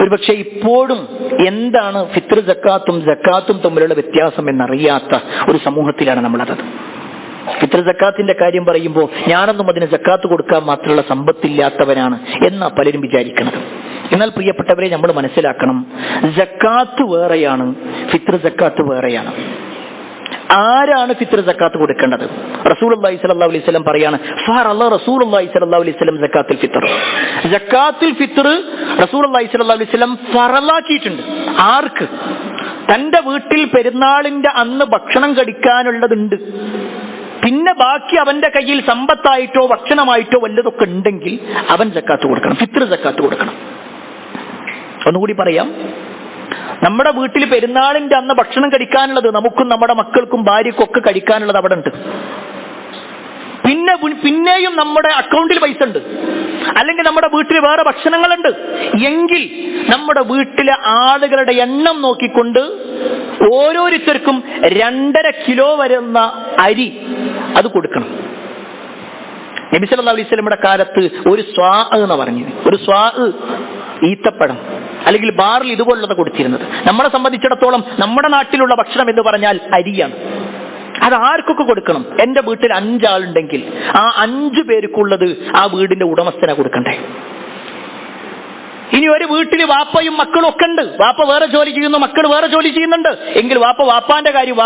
ഒരുപക്ഷെ ഇപ്പോഴും എന്താണ് ഫിത്ർ സക്കാത്തും തമ്മിലുള്ള വ്യത്യാസം എന്നറിയാത്ത ഒരു സമൂഹത്തിലാണ് നമ്മളത്. ഫിത്ർ സക്കാത്തിന്റെ കാര്യം പറയുമ്പോൾ ഞാനൊന്നും അതിന് സക്കാത്ത് കൊടുക്കാൻ മാത്രമുള്ള സമ്പത്തില്ലാത്തവനാണ് എന്നാ പലരും വിചാരിക്കുന്നത്. എന്നാൽ പ്രിയപ്പെട്ടവരെ, നമ്മൾ മനസ്സിലാക്കണം, സക്കാത്ത് വേറെയാണ്, ഫിത്ർ സക്കാത്ത് വേറെയാണ്. ആരാണ് ഫിത്ർ സക്കാത്ത് കൊടുക്കേണ്ടത്? റസൂലുള്ളാഹി സ്വല്ലല്ലാഹു അലൈഹി വസല്ലം പറയാണ്, ഫറള റസൂലുള്ളാഹി സ്വല്ലല്ലാഹു അലൈഹി വസല്ലം സക്കാത്തുൽ ഫിത്ർ. സക്കാത്തുൽ ഫിത്ർ റസൂലുള്ളാഹി സ്വല്ലല്ലാഹു അലൈഹി വസല്ലം ഫറളാക്കിയിട്ടുണ്ട്. ആർക്ക്? തന്റെ വീട്ടിൽ പെരുന്നാളിന്റെ അന്ന് ഭക്ഷണം കഴിക്കാനുള്ളതുണ്ട്, പിന്നെ ബാക്കി അവന്റെ കയ്യിൽ സമ്പത്തായിട്ടോ ഭക്ഷണമായിട്ടോ വല്ലതൊക്കെ ഉണ്ടെങ്കിൽ അവൻ സക്കാത്ത് കൊടുക്കണം, ഫിത്ർ സക്കാത്ത് കൊടുക്കണം. ഒന്നുകൂടി പറയാം, നമ്മുടെ വീട്ടിൽ പെരുന്നാളിന്റെ അന്ന് ഭക്ഷണം കഴിക്കാനുള്ളത് നമുക്കും നമ്മുടെ മക്കൾക്കും ഭാര്യക്കും ഒക്കെ കഴിക്കാനുള്ളത് അവിടെ ഉണ്ട്. പിന്നെയും നമ്മുടെ അക്കൗണ്ടിൽ പൈസ ഉണ്ട്, അല്ലെങ്കിൽ നമ്മുടെ വീട്ടിൽ വേറെ ഭക്ഷണങ്ങളുണ്ട് എങ്കിൽ നമ്മുടെ വീട്ടിലെ ആളുകളുടെ എണ്ണം നോക്കിക്കൊണ്ട് ഓരോരുത്തർക്കും 2.5 കിലോ വരുന്ന അരി അത് കൊടുക്കണം. നബി സല്ലല്ലാഹു അലൈഹി വസല്ലമയുടെ കാലത്ത് ഒരു സ്വാ എന്ന് പറഞ്ഞത്, ഒരു സ്വാ ഈത്തപ്പഴം അല്ലെങ്കിൽ ബാറിൽ ഇതുപോലുള്ളത് കൊടുത്തിരുന്നത്. നമ്മളെ സംബന്ധിച്ചിടത്തോളം നമ്മുടെ നാട്ടിലുള്ള ഭക്ഷണം എന്ന് പറഞ്ഞാൽ അരിയാണ്. അത് ആർക്കൊക്കെ കൊടുക്കണം? എന്റെ വീട്ടിൽ 5 ആളുണ്ടെങ്കിൽ ആ 5 പേർക്കുള്ളത് ആ വീടിന്റെ ഉടമസ്ഥനെ കൊടുക്കണ്ടേ? ഇനി ഒരു വീട്ടിൽ വാപ്പയും മക്കളും ഒക്കെ ഉണ്ട്, വാപ്പ വേറെ ജോലി ചെയ്യുന്നു, മക്കൾ വേറെ ജോലി ചെയ്യുന്നുണ്ട് എങ്കിൽ വാപ്പാന്റെ കാര്യം,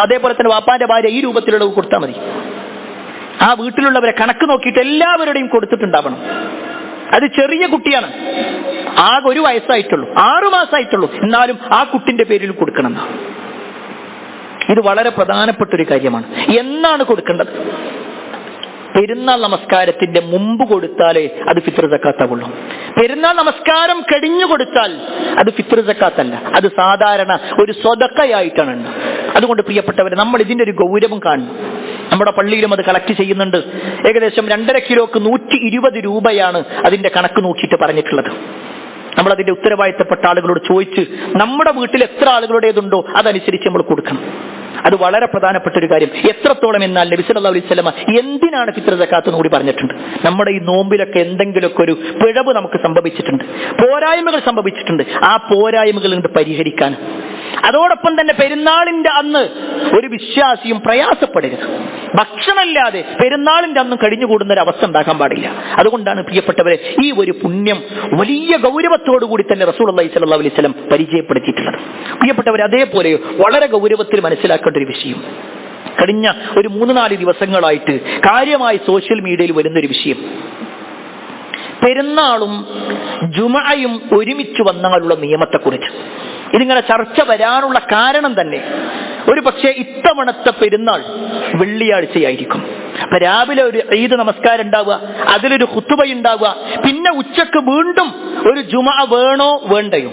അതേപോലെ തന്നെ വാപ്പാന്റെ ഭാര്യ ഈ രൂപത്തിലുള്ളത് കൊടുത്താൽ മതി. ആ വീട്ടിലുള്ളവരെ കണക്ക് നോക്കിയിട്ട് എല്ലാവരുടെയും കൊടുത്തിട്ടുണ്ടാവണം. അത് ചെറിയ കുട്ടിയാണ്, ആകെ 1 വയസ്സായിട്ടുള്ളൂ, 6 മാസമായിട്ടുള്ളൂ, എന്നാലും ആ കുട്ടിന്റെ പേരിൽ കൊടുക്കണം. ഇത് വളരെ പ്രധാനപ്പെട്ട ഒരു കാര്യമാണ്. എന്നാണ് കൊടുക്കേണ്ടത്? പെരുന്നാൾ നമസ്കാരത്തിന്റെ മുമ്പ് കൊടുത്താലേ അത് ഫിത്ർ സക്കാത്താവുള്ളൂ. പെരുന്നാൾ നമസ്കാരം കഴിഞ്ഞു കൊടുത്താൽ അത് ഫിത്ർ സക്കാത്തല്ല, അത് സാധാരണ ഒരു സ്വതക്കയായിട്ടാണ്. അതുകൊണ്ട് പ്രിയപ്പെട്ടവരെ, നമ്മൾ ഇതിന്റെ ഒരു ഗൗരവം കാണണം. നമ്മുടെ പള്ളിയിലും അത് കളക്ട് ചെയ്യുന്നുണ്ട്. ഏകദേശം 2.5 കിലോക്ക് 120 രൂപയാണ് അതിന്റെ കണക്ക് നോക്കിയിട്ട് പറഞ്ഞിട്ടുള്ളത്. നമ്മൾ അതിന്റെ ഉത്തരവാദിത്തപ്പെട്ട ആളുകളോട് ചോദിച്ച് നമ്മുടെ വീട്ടിൽ എത്ര ആളുകളുടേതുണ്ടോ അതനുസരിച്ച് നമ്മൾ കൊടുക്കണം. അത് വളരെ പ്രധാനപ്പെട്ട ഒരു കാര്യം. എത്രത്തോളം എന്നാൽ നബി സല്ലല്ലാഹു അലൈഹി വസല്ലമ എന്തിനാണ് ഫിത്ർ സക്കാത്ത് എന്ന് കൂടി പറഞ്ഞിട്ടുണ്ട്. നമ്മുടെ ഈ നോമ്പിലൊക്കെ എന്തെങ്കിലുമൊക്കെ ഒരു പിഴവ് നമുക്ക് സംഭവിച്ചിട്ടുണ്ട്, പോരായ്മകൾ സംഭവിച്ചിട്ടുണ്ട്. ആ പോരായ്മകൾ കൊണ്ട് പരിഹരിക്കാൻ, അതോടൊപ്പം തന്നെ പെരുന്നാളിന്റെ അന്ന് ഒരു വിശ്വാസിയും പ്രയാസപ്പെടരുത്. ഭക്ഷണമില്ലാതെ പെരുന്നാളിന്റെ അന്നും കഴിഞ്ഞുകൂടുന്ന ഒരു അവസ്ഥ ഉണ്ടാക്കാൻ പാടില്ല. അതുകൊണ്ടാണ് പ്രിയപ്പെട്ടവരെ ഈ ഒരു പുണ്യം വലിയ ഗൗരവത്തോടു കൂടി തന്നെ റസൂലുള്ളാഹി സ്വല്ലല്ലാഹു അലൈഹി വസല്ലം പരിചയപ്പെടുത്തിയിട്ടുള്ളത്. പ്രിയപ്പെട്ടവരെ, അതേപോലെ വളരെ ഗൗരവത്തിൽ മനസ്സിലാക്കേണ്ട ഒരു വിഷയം, കഴിഞ്ഞ ഒരു 3-4 ദിവസങ്ങളായിട്ട് കാര്യമായി സോഷ്യൽ മീഡിയയിൽ വരുന്നൊരു വിഷയം, പെരുന്നാളും ജുമഅയും ഒരുമിച്ച് വന്നാലുള്ള നിയമത്തെക്കുറിച്ച്. ഇതിങ്ങനെ ചർച്ച വരാനുള്ള കാരണം തന്നെ ഒരു പക്ഷേ ഇത്തവണത്തെ പെരുന്നാൾ വെള്ളിയാഴ്ചയായിരിക്കും. അപ്പൊ രാവിലെ ഒരു ഈദ് നമസ്കാരം ഉണ്ടാവുക, അതിലൊരു ഖുതുബ ഉണ്ടാവുക, പിന്നെ ഉച്ചക്ക് വീണ്ടും ഒരു ജുമഅ വേണോ വേണ്ടയോ,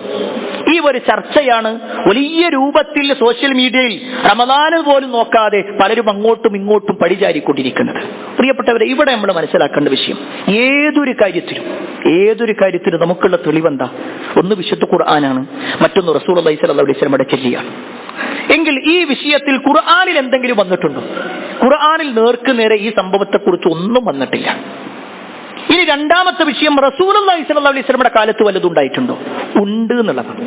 ഈ ഒരു ചർച്ചയാണ് വലിയ രൂപത്തിൽ സോഷ്യൽ മീഡിയയിൽ റമദാന് പോലും നോക്കാതെ പലരും അങ്ങോട്ടും ഇങ്ങോട്ടും പടിചാരിക്കൊണ്ടിരിക്കുന്നത്. പ്രിയപ്പെട്ടവരെ, ഇവിടെ നമ്മൾ മനസ്സിലാക്കേണ്ട വിഷയം, ഏതൊരു കാര്യത്തിലും നമുക്കുള്ള തെളിവെന്താ? ഒന്ന് വിശുദ്ധ ഖുർആനാണ്, മറ്റൊന്ന് റസൂലുള്ളാഹി സ്വല്ലല്ലാഹു അലൈഹി വസല്ലമയുടെ ചര്യയാണ്. എങ്കിൽ ഈ വിഷയത്തിൽ ഖുർആനിൽ എന്തെങ്കിലും വന്നിട്ടുണ്ടോ? ഖുർആനിൽ നേർക്ക് നേരെ ഈ സംഭവത്തെക്കുറിച്ച് ഒന്നും വന്നിട്ടില്ല. ഇനി രണ്ടാമത്തെ വിഷയം, റസൂലുള്ളാഹി സ്വല്ലല്ലാഹു അലൈഹി വസല്ലമയുടെ കാലത്ത് വല്ലതും ഉണ്ടായിട്ടുണ്ടോ? ഉണ്ട് എന്നുള്ളതാണ്.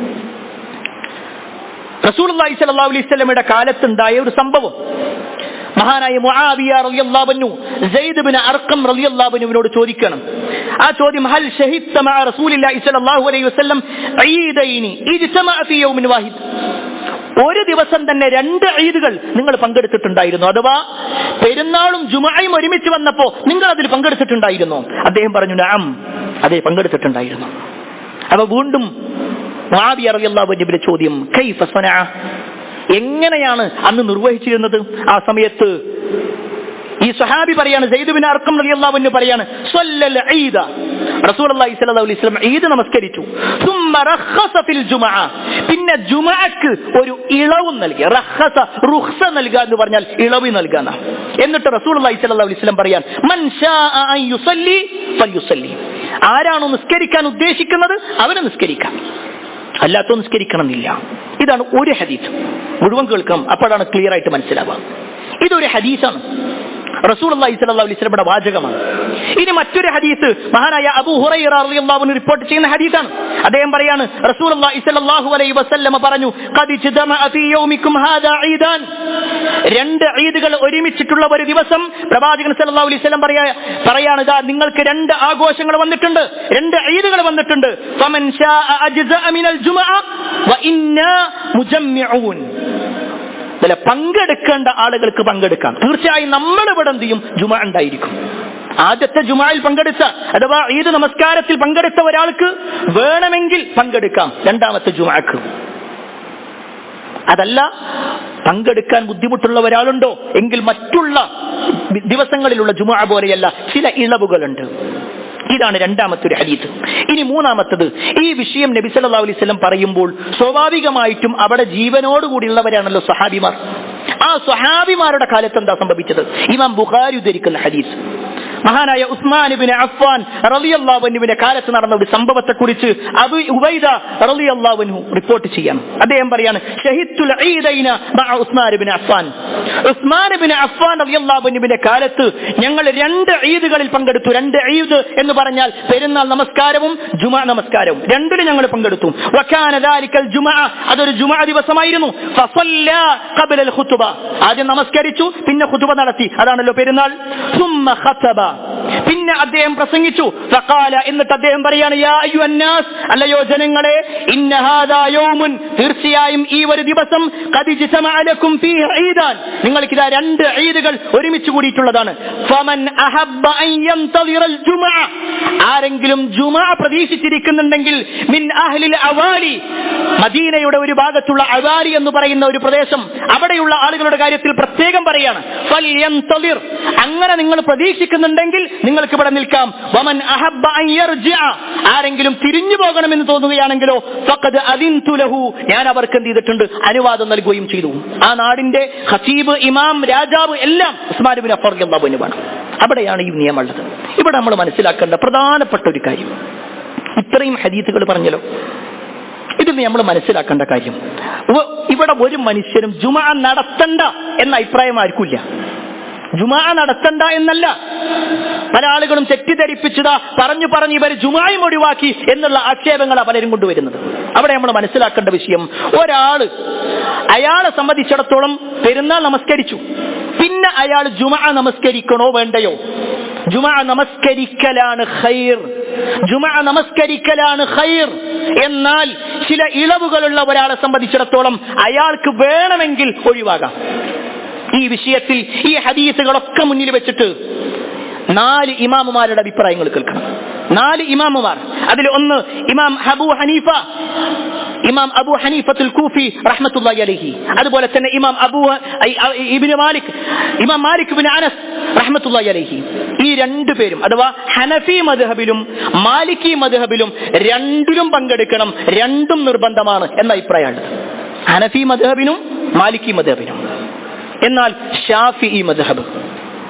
റസൂലുള്ളാഹി സ്വല്ലല്ലാഹു അലൈഹി വസല്ലമയുടെ കാലത്ത് ഉണ്ടായ ഒരു സംഭവം, മഹാനായ മുആവിയ റളിയല്ലാഹു അൻഹു സയ്യിദ് ഇബ്നു അർഖം റളിയല്ലാഹു അൻഹുവിനോട് ചോദിക്കണം. ആ ചോദ്യം, ഹൽ ഷഹിദ്ത മഅ റസൂലില്ലാഹി സ്വല്ലല്ലാഹു അലൈഹി വസല്ലം ഈദൈനി ഇജ്തമഅ ഫീ യൗമിൻ വാഹിദ്, ഒരു ദിവസം തന്നെ 2 ഈദുകൾ നിങ്ങൾ പങ്കെടുത്തിട്ടുണ്ടായിരുന്നു, അഥവാ പെരുന്നാളും ജുമഅയും ഒരുമിച്ച് വന്നപ്പോ നിങ്ങൾ അതിൽ പങ്കെടുത്തിട്ടുണ്ടായിരുന്നു? അദ്ദേഹം പറഞ്ഞു, നഅം, അതെ, പങ്കെടുത്തിട്ടുണ്ടായിരുന്നു. അപ്പൊ വീണ്ടും മുആവിയ റളിയല്ലാഹു അൻഹുവിന്റെ ചോദ്യം, കൈഫ സനഅ, എങ്ങനെയാണ് അന്ന് നിർവഹിച്ചിരുന്നത്? ആ സമയത്ത് ഈ സ്വഹാബി പറയാണ്, സയ്യിദ് ഇബ്നു അർഖം റളിയല്ലാഹു അൻഹു പറയാണ്, സ്വല്ലൽ ഈദ, റസൂലുള്ളാഹി സ്വല്ലല്ലാഹു അലൈഹി വസല്ലം ഈദ് നമസ്കരിച്ചു. സുമ്മ റഖസ ഫിൽ ജുമഅ, പിന്നെ ജുമഅക്ക് ഒരു ഇളവ് നൽകി. റഖസ, റുഖ്സ നൽകുക എന്ന് പറഞ്ഞാൽ ഇളവ് നൽകുക. എന്നിട്ട് റസൂലുള്ളാഹി സ്വല്ലല്ലാഹു അലൈഹി വസല്ലം പറയാണ്, മൻ ശാഅ അൻ യുസല്ലി ഫൽയുസല്ലി, ആരാണോ നിസ്കരിക്കാൻ ഉദ്ദേശിക്കുന്നത് അവന് നിസ്കരിക്കാം, അല്ലാത്ത നിസ്കരിക്കണമെന്നില്ല. ഇതാണ് ഒരു ഹദീസ്. മുഴുവൻ കേൾക്കണം, അപ്പോഴാണ് ക്ലിയർ ആയിട്ട് മനസ്സിലാവുക. ഇതൊരു ഹദീസാണ്, റസൂലുള്ളാഹി സ്വല്ലല്ലാഹു അലൈഹി വസല്ലമയുടെ വാചകമാണ്. ഇനി മറ്റൊരു ഹദീസ് മഹാനായ അബൂ ഹുറൈറ റളിയല്ലാഹു അൻഹു റിപ്പോർട്ട് ചെയ്യുന്ന ഹദീസാണ്. അദ്ദേഹം പറയാണ്, റസൂലുള്ളാഹി സ്വല്ലല്ലാഹു അലൈഹി വസല്ലമ പറഞ്ഞു, ഖദ് ജമഅ ഫീ യൗമിക്കും ഹാദാ ഈദാൻ, 2 ഈദുകൾ ഒരുമിച്ചിട്ടുള്ള ഒരു ദിവസം പ്രവാചകൻ സ്വല്ലല്ലാഹു അലൈഹി വസല്ലം പറയാണ്, ഇതാ നിങ്ങൾക്ക് 2 ആഘോഷങ്ങൾ വന്നിട്ടുണ്ട്, 2 ഈദുകൾ വന്നിട്ടുണ്ട്. ഫമൻ ശാഅ അജ്സഅ മിനൽ ജുമഅ വ ഇന്നാ മുജമ്മിഊൻ, പങ്കെടുക്കേണ്ട ആളുകൾക്ക് പങ്കെടുക്കാം. തീർച്ചയായും നമ്മൾ ഇവിടെ എന്ത് ചെയ്യും? ജുമഅ ഉണ്ടായിരിക്കും. ആദ്യത്തെ ജുമഅയിൽ പങ്കെടുത്ത, അഥവാ ഈദ് നമസ്കാരത്തിൽ പങ്കെടുത്ത ഒരാൾക്ക് വേണമെങ്കിൽ പങ്കെടുക്കാം രണ്ടാമത്തെ ജുമഅക്ക്. അതല്ല, പങ്കെടുക്കാൻ ബുദ്ധിമുട്ടുള്ള ഒരാളുണ്ടോ എങ്കിൽ മറ്റുള്ള ദിവസങ്ങളിലുള്ള ജുമഅ പോലെയല്ല, ചില ഇളവുകളുണ്ട്. ഇതാണ് രണ്ടാമത്തെ ഒരു ഹദീസ്. ഇനി മൂന്നാമത്തത്, ഈ വിഷയം നബി സല്ലല്ലാഹു അലൈഹി വസല്ലം പറയുമ്പോൾ സ്വാഭാവികമായിട്ടും അവിടെ ജീവനോടുകൂടിയുള്ളവരാണല്ലോ സ്വഹാബിമാർ. ആ സ്വഹാബിമാരുടെ കാലത്ത് എന്താ സംഭവിച്ചത്? ഇമാം ബുഖാരി ഉദ്ധരിക്കുന്ന ഹദീസ്, മഹാനായ ഉസ്മാൻ ഇബ്നു അഫ്ഫാൻ റളിയല്ലാഹു അൻഹുവിന്റെ കാലത്ത് നടന്ന ഒരു സംഭവത്തെക്കുറിച്ച് അബൂ ഉബൈദ റളിയല്ലാഹു അൻഹു റിപ്പോർട്ട് ചെയ്യാണ്. അദ്ദേഹം പറയാണ്, ഷഹിദ്തുൽ ഈദൈന മഅ ഉസ്മാൻ ഇബ്നു അഫ്ഫാൻ, ഉസ്മാൻ ഇബ്നു അഫ്ഫാൻ റളിയല്ലാഹു അൻഹുവിന്റെ കാലത്ത് ഞങ്ങൾ 2 ഈദുകളിൽ പങ്കെടുത്തു. 2 ഈദ് എന്ന് പറഞ്ഞാൽ പെരുന്നാൾ നമസ്കാരവും ജുമഅ നമസ്കാരവും, രണ്ടിലും ഞങ്ങൾ പങ്കെടുത്തു. വകാന ദാലികൽ ജുമഅ, അതൊരു ജുമഅ ദിവസമായിരുന്നു. ഫസല്ലാ ഖബ്ലൽ ഖുതുബ, ആദ്യം നമസ്കരിച്ചു, പിന്നെ ഖുതുബ നടത്തി, അതാണല്ലോ പെരുന്നാൾ. സുമ്മ ഖതബ, പിന്നെ അദ്ദേഹം പ്രസംഗിച്ചു. ഫഖാല, എന്നിട്ട് അദ്ദേഹം പറയാണ്, യാ അയ്യുഹന്നാസ്, അല്ലയോ ജനങ്ങളെ, ഇന്ന ഹാദാ യൗമുൻ, തീർച്ചയായും ഈ ഒരു ദിവസം, ഖദ് ജമഅ ലക്കും ഫീഹി ഈദാൻ, നിങ്ങൾക്ക് ഇതാ 2 ഈദുകൾ ഒരുമിച്ച് കൂടിയിട്ടുള്ളതാണ്. ഫമൻ അഹബ്ബ അൻ യന്തദിറൽ ജുമഅ, ആരെങ്കിലും ജുമഅ പ്രതീക്ഷിച്ചിരിക്കുന്നുണ്ടെങ്കിൽ, മിൻ അഹ്ലിൽ അവാലി, മദീനയുടെ ഒരു ഭാഗത്തുള്ള അവാലി എന്ന് പറയുന്ന ഒരു പ്രദേശം, അവിടെയുള്ള ആളുകളുടെ കാര്യത്തിൽ പ്രത്യേകം പറയാണ്, ഫൽയന്തദിർ, അങ്ങനെ നിങ്ങൾ പ്രതീക്ഷിക്കുന്നുണ്ടെങ്കിൽ നിങ്ങൾക്ക് ഇവിടെ നിൽക്കാം. വമൻ അഹബ്ബ അൻ യർജിഅ, ആരെങ്കിലും തിരിഞ്ഞു പോകണമെന്ന് തോന്നുകയാണെങ്കിലോ, ഫഖദ് അദിൻതു ലഹു, ഞാൻ അവർക്ക് എന്ത് ചെയ്തിട്ടുണ്ട്? അനുവാദം നൽകുകയും ചെയ്തു. ആ നാടിന്റെ ഖതീബ്, ഇമാം, രാജാവ് എല്ലാം ഉസ്മാൻ ഇബ്നു അഫ്ഫാൻ റളിയല്ലാഹു അൻഹുവാണ്. അവിടെയാണ് ഈ നിയമമുള്ളത്. ഇവിടെ നമ്മൾ മനസ്സിലാക്കേണ്ട പ്രധാനപ്പെട്ട ഒരു കാര്യം, ഇത്രയും ഹദീസുകൾ പറഞ്ഞല്ലോ, ഇതിൽ നമ്മൾ മനസ്സിലാക്കേണ്ട കാര്യം, ഇവിടെ ഒരു മനുഷ്യനും ജുമഅ നടത്തണ്ട എന്ന അഭിപ്രായം ആർക്കില്ല. ജുമഅ നടത്തണ്ട എന്നല്ല, പല ആളുകളും തെറ്റിദ്ധരിപ്പിച്ചതാ പറഞ്ഞു ഇവർ ജുമഅയും ഒഴിവാക്കി എന്നുള്ള ആക്ഷേപങ്ങളാണ് പലരും കൊണ്ടുവരുന്നത്. അവിടെ നമ്മൾ മനസ്സിലാക്കേണ്ട വിഷയം, അയാളെ സംബന്ധിച്ചിടത്തോളം പെരുന്നാൾ നമസ്കരിച്ചു, പിന്നെ അയാൾ ജുമഅ നമസ്കരിക്കണോ വേണ്ടയോ? ജുമഅ നമസ്കരിക്കലാണ് ഖൈർ, ജുമഅ നമസ്കരിക്കലാണ് ഖൈർ. എന്നാൽ ചില ഇളവുകളുള്ള ഒരാളെ സംബന്ധിച്ചിടത്തോളം അയാൾക്ക് വേണമെങ്കിൽ ഒഴിവാകാം. ഈ വിഷയത്തിൽ ഈ ഹദീസുകളൊക്കെ മുന്നിൽ വെച്ചിട്ട് 4 ഇമാമുമാരുടെ അഭിപ്രായങ്ങൾ കേൾക്കണം. 4 ഇമാമുമാർ, അതിൽ ഒന്ന് ഇമാം അബൂ ഹനീഫത്തുൽ കൂഫി റഹ്മത്തുള്ളാഹി അലൈഹി, അതുപോലെ തന്നെ ഇമാം മാലിക് ഇബ്നു അനസ് റഹ്മത്തുള്ളാഹി അലൈഹി ഈ രണ്ടുപേരും അഥവാ ഹനഫി മദ്ഹബിലും മാലിക്കി മദ്ഹബിലും രണ്ടിലും പങ്കെടുക്കണം, രണ്ടും നിർബന്ധമാണ് എന്ന അഭിപ്രായമാണ് ഹനഫി മദ്ഹബിനും മാലിക്കി മദ്ഹബിനും. എന്നാൽ ഷാഫിഈ മദ്ഹബ്,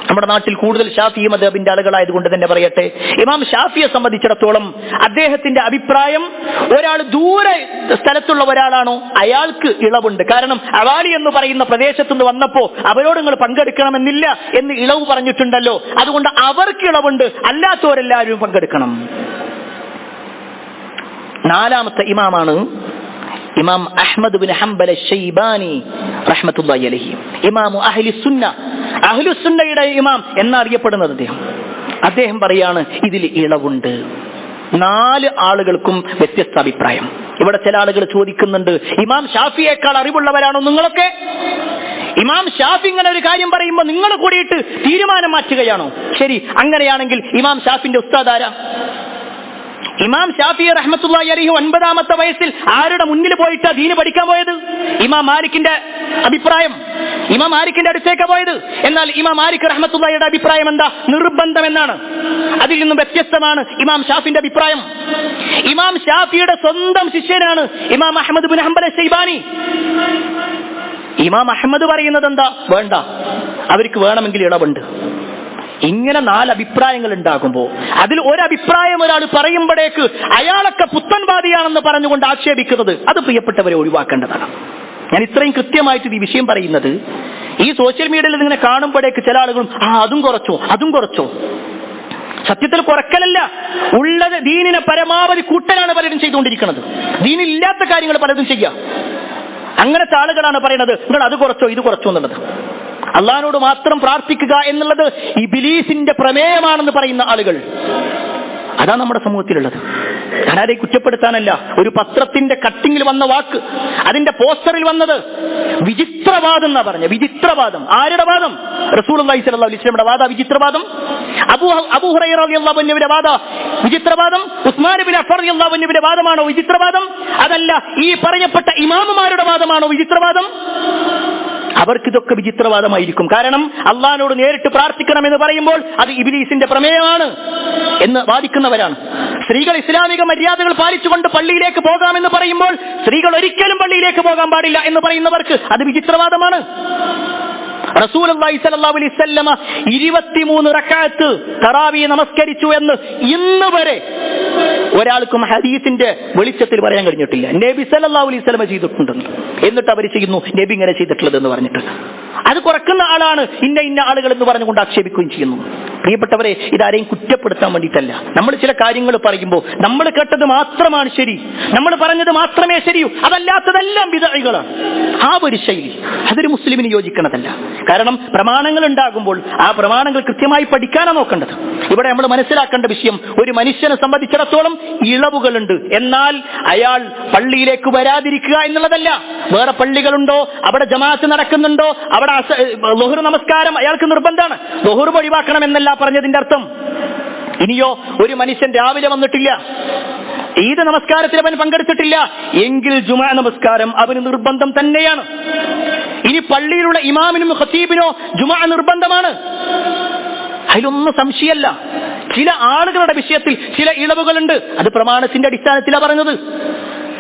നമ്മുടെ നാട്ടിൽ കൂടുതൽ ഷാഫിഈ മദ്ഹബിന്റെ ആളുകളായതുകൊണ്ട് തന്നെ പറയട്ടെ, ഇമാം ഷാഫിയെ സംബന്ധിച്ചിടത്തോളം അദ്ദേഹത്തിന്റെ അഭിപ്രായം ഒരാൾ ദൂരെ സ്ഥലത്തുള്ള ഒരാളാണോ അയാൾക്ക് ഇളവുണ്ട്. കാരണം അവാലി എന്ന് പറയുന്ന പ്രദേശത്തുനിന്ന് വന്നപ്പോ അവരോട് നിങ്ങൾ പങ്കെടുക്കണമെന്നില്ല എന്ന് ഇളവ് പറഞ്ഞിട്ടുണ്ടല്ലോ, അതുകൊണ്ട് അവർക്ക് ഇളവുണ്ട്, അല്ലാത്തവരെല്ലാവരും പങ്കെടുക്കണം. നാലാമത്തെ ഇമാമാണ് ഇമാം അഹ്മദ് ബിൻ ഹംബൽ അശ്ശൈബാനി റഹ്മത്തുള്ളാഹി അലൈഹി, ഇമാമു അഹ്ലുസുന്നയുടെ ഇമാം എന്നറിയപ്പെടുന്നത് അദ്ദേഹം പറയാണ് ഇതിൽ ഇളവുണ്ട്. 4 ആളുകൾക്കും വ്യത്യസ്ത അഭിപ്രായം. ഇവിടെ ചില ആളുകൾ ചോദിക്കുന്നുണ്ട്, ഇമാം ഷാഫിയേക്കാൾ അറിവുള്ളവരാണോ നിങ്ങളൊക്കെ? ഇമാം ഷാഫി ഇങ്ങനെ ഒരു കാര്യം പറയുമ്പോൾ നിങ്ങൾ കൂടിയിട്ട് തീരുമാനം മാറ്റുകയാണോ? ശരി, അങ്ങനെയാണെങ്കിൽ ഇമാം ഷാഫിന്റെ ഉസ്താദ് ആരാ? ഇമാം ഷാഫി റഹ്മത്തുള്ളാഹി അലൈഹി 9ാമത്തെ വയസ്സിൽ ആരുടെ മുന്നിൽ പോയിട്ടാ ദീന് പഠിക്കാൻ പോയത്? ഇമാം മാലിക്കിന്റെ അഭിപ്രായം, ഇമാം മാലിക്കിന്റെ അടുത്തേക്ക് പോയത്. എന്നാൽ ഇമാം മാലിക് റഹ്മത്തുള്ളാഹിയുടെ അഭിപ്രായം എന്താ? നിർബന്ധം എന്നാണ്. അതിൽ നിന്നും വ്യത്യസ്തമാണ് ഇമാം ഷാഫിന്റെ അഭിപ്രായം. ഇമാം ഷാഫിയുടെ സ്വന്തം ശിഷ്യനാണ് ഇമാം അഹ്മദ് ബിൻ ഹംബൽ അശ്ശൈബാനി. ഇമാം അഹ്മദ് പറയുന്നത് എന്താ? വേണ്ട, അവർക്ക് വേണമെങ്കിൽ ഇളവുണ്ട്. ഇങ്ങനെ 4 അഭിപ്രായങ്ങൾ ഉണ്ടാകുമ്പോൾ അതിൽ ഒരഭിപ്രായം ഒരാൾ പറയുമ്പോഴേക്ക് അയാളൊക്കെ പുത്തൻവാദിയാണെന്ന് പറഞ്ഞുകൊണ്ട് ആക്ഷേപിക്കുന്നത്, അത് പ്രിയപ്പെട്ടവരെ ഒഴിവാക്കേണ്ടതാണ്. ഞാൻ ഇത്രയും കൃത്യമായിട്ട് ഈ വിഷയം പറയുന്നത്, ഈ സോഷ്യൽ മീഡിയയിൽ ഇങ്ങനെ കാണുമ്പോഴേക്ക് ചില ആളുകളും അതും കുറച്ചോ. സത്യത്തിൽ കുറക്കലല്ല, ഉള്ളത് ദീനിനെ പരമാവധി കൂട്ടലാണ് പലരും ചെയ്തുകൊണ്ടിരിക്കുന്നത്. ദീനില്ലാത്ത കാര്യങ്ങൾ പലതും ചെയ്യാം. അങ്ങനത്തെ ആളുകളാണ് പറയുന്നത് നിങ്ങൾ അത് കുറച്ചോ ഇത് കുറച്ചോ എന്നുള്ളത്. അള്ളാഹിനോട് മാത്രം പ്രാർത്ഥിക്കുക എന്നുള്ളത് ഇബ്ലീസിന്റെ പ്രമേയമാണെന്ന് പറയുന്ന ആളുകൾ, അതാണ് നമ്മുടെ സമൂഹത്തിലുള്ളത്. ഞാനാരെ കുറ്റപ്പെടുത്താനല്ല, ഒരു പത്രത്തിന്റെ കട്ടിങ്ങിൽ വന്ന വാക്ക്, അതിന്റെ പോസ്റ്ററിൽ വന്നത് വിചിത്രവാദം എന്നാ പറഞ്ഞ. വിചിത്രവാദം ആരുടെ വാദം? റസൂലുള്ളാഹി സ്വല്ലല്ലാഹു അലൈഹി വസല്ലമയുടെ വാദ വിചിത്രവാദം. അബൂ ഹുറൈറ റളിയല്ലാഹു അൻഹുവിന്റെ വാദ വിചിത്രവാദം. ഉസ്മാൻ ഇബ്നു അഫ്ഫാൻ റളിയല്ലാഹു അൻഹുവിന്റെ വാദമാണോ വിചിത്രവാദം? അതല്ല, ഈ പറയപ്പെട്ട ഇമാമുമാരുടെ വാദമാണോ വിചിത്രവാദം? അവർക്കിതൊക്കെ വിചിത്രവാദമായിരിക്കും. കാരണം അള്ളാഹിനോട് നേരിട്ട് പ്രാർത്ഥിക്കണമെന്ന് പറയുമ്പോൾ അത് ഇബ്ലീസിന്റെ പ്രമേയമാണ് എന്ന് വാദിക്കുന്നവരാണ്. സ്ത്രീകൾ ഇസ്ലാമിക മര്യാദകൾ പാലിച്ചുകൊണ്ട് പള്ളിയിലേക്ക് പോകാമെന്ന് പറയുമ്പോൾ സ്ത്രീകൾ ഒരിക്കലും പള്ളിയിലേക്ക് പോകാൻ പാടില്ല എന്ന് പറയുന്നവർക്ക് അത് വിചിത്രവാദമാണ്. റസൂലുള്ളാഹി സ്വല്ലല്ലാഹു അലൈഹി വസല്ലമ 23 റക്അത്ത് തറാവീഹ് നമസ്കരിച്ചു എന്ന് ഇന്ന് വരെ ഒരാൾക്കും ഹദീസിന്റെ വെളിച്ചത്തിൽ പറയാൻ കഴിഞ്ഞിട്ടില്ല. നബി സല്ലല്ലാഹു അലൈഹി വസല്ലമ ചെയ്തിട്ടുണ്ടെന്ന്. എന്നിട്ട് അവർ ചെയ്യുന്നു നബി ഇങ്ങനെ ചെയ്തിട്ടുള്ളത് എന്ന് പറഞ്ഞിട്ട്. അത് കുറക്കുന്ന ആളാണ് ഇന്ന ആളുകൾ എന്ന് പറഞ്ഞുകൊണ്ട് ആക്ഷേപിക്കുകയും ചെയ്യുന്നു. പ്രിയപ്പെട്ടവരെ, ഇതാരെയും കുറ്റപ്പെടുത്താൻ വേണ്ടിയിട്ടല്ല. നമ്മൾ ചില കാര്യങ്ങൾ പറയുമ്പോൾ നമ്മൾ കേട്ടത് മാത്രമാണ് ശരി, നമ്മൾ പറഞ്ഞത് മാത്രമേ ശരിയൂ, അതല്ലാത്തതെല്ലാം ബിദ്അകളാണ്. ആ ഒരു ശൈലി അതൊരു മുസ്ലിമിന് യോജിക്കണതല്ല. കാരണം പ്രമാണങ്ങൾ ഉണ്ടാകുമ്പോൾ ആ പ്രമാണങ്ങൾ കൃത്യമായി പഠിക്കാനാണ് നോക്കേണ്ടത്. ഇവിടെ നമ്മൾ മനസ്സിലാക്കേണ്ട വിഷയം, ഒരു മനുഷ്യനെ സംബന്ധിച്ചിടത്തോളം ഇളവുകളുണ്ട്. എന്നാൽ അയാൾ പള്ളിയിലേക്ക് വരാതിരിക്കുക എന്നുള്ളതല്ല. വേറെ പള്ളികളുണ്ടോ, അവിടെ ജമാഅത്ത് നടക്കുന്നുണ്ടോ, അവിടെ ളുഹർ നമസ്കാരം അയാൾക്ക് നിർബന്ധമാണ്, ളുഹർ ഒഴിവാക്കണം എന്നല്ല പറഞ്ഞതിന്റെ അർത്ഥം. ഇനിയോ ഒരു മനുഷ്യൻ രാവിലെ വന്നിട്ടില്ല, ഈദ് നമസ്കാരത്തിൽ അവൻ പങ്കെടുത്തിട്ടില്ല എങ്കിൽ ജുമാ നമസ്കാരം അവന് നിർബന്ധം തന്നെയാണ്. ഇനി പള്ളിയിലുള്ള ഇമാമിനും ഖതീബിനോ ജുമാ നിർബന്ധമാണ്, അതിലൊന്നും സംശയമല്ല. ചില ആളുകളുടെ വിഷയത്തിൽ ചില ഇളവുകളുണ്ട്. അത് പ്രമാണത്തിന്റെ അടിസ്ഥാനത്തിലാണ് പറഞ്ഞത്,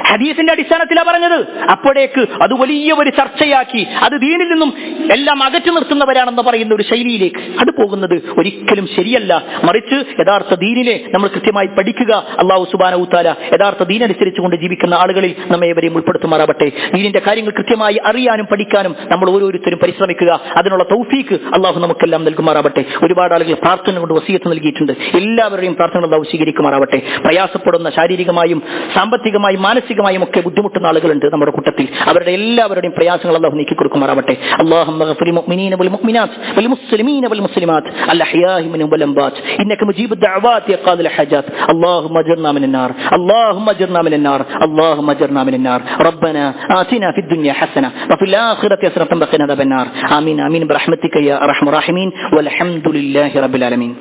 ഹദീസിന്റെ അടിസ്ഥാനത്തിലാണ് പറഞ്ഞത്. അപ്പോഴേക്ക് അത് വലിയ ഒരു ചർച്ചയാക്കി അത് ദീനിൽ നിന്നും എല്ലാം അകറ്റി നിർത്തുന്നവരാണെന്ന് പറയുന്ന ഒരു ശൈലിയിലേക്ക് അത് പോകുന്നത് ഒരിക്കലും ശരിയല്ല. മറിച്ച് യഥാർത്ഥ ദീനിനെ നമ്മൾ കൃത്യമായി പഠിക്കുക. അല്ലാഹു സുബ്ഹാനഹു വ തആല യഥാർത്ഥ ദീനനുസരിച്ചുകൊണ്ട് ജീവിക്കുന്ന ആളുകളിൽ നമ്മെ ഏവരെയും ഉൾപ്പെടുത്തുമാറാവട്ടെ. ദീനിന്റെ കാര്യങ്ങൾ കൃത്യമായി അറിയാനും പഠിക്കാനും നമ്മൾ ഓരോരുത്തരും പരിശ്രമിക്കുക. അതിനുള്ള തൗഫീക്ക് അല്ലാഹു നമുക്കെല്ലാം നൽകുമാറാവട്ടെ. ഒരുപാട് ആളുകൾ പ്രാർത്ഥന കൊണ്ട് വസിയത്ത് നൽകിയിട്ടുണ്ട്. എല്ലാവരുടെയും പ്രാർത്ഥന അല്ലാഹു സ്വീകരിക്കുമാറാവട്ടെ. പ്രയാസപ്പെടുന്ന ശാരീരികമായും സാമ്പത്തികമായും മാനസികമായും ഒക്കെ ബുദ്ധിമുട്ടുന്ന ആളുകളുണ്ട് നമ്മുടെ കൂട്ടത്തിൽ. അവരുടെ എല്ലാവരുടെയും പ്രയാസങ്ങൾ അല്ലാഹു നീക്കി കൊടുക്കുമാറാവട്ടെ. അല്ലാഹുമ്മ ഗ്ഫിർ മുഅ്മിനീന വൽ മുഅ്മിനാത്ത് വൽ മുസ്ലിമീന വൽ മുസ്ലിമാത്ത് അൽ അഹ്യാഇ മിൻഹും വൽ അംവാത് ഇന്നക മുജീബു ദഅവാത് യാ ഖാദിൽ ഹജാത്. اللهم اجرنا من النار اللهم اجرنا من النار اللهم اجرنا من النار ربنا آتنا في الدنيا حسنة وفي الآخرة حسنة وقنا عذاب النار آمين آمين برحمتك يا أرحم الراحمين والحمد لله رب العالمين.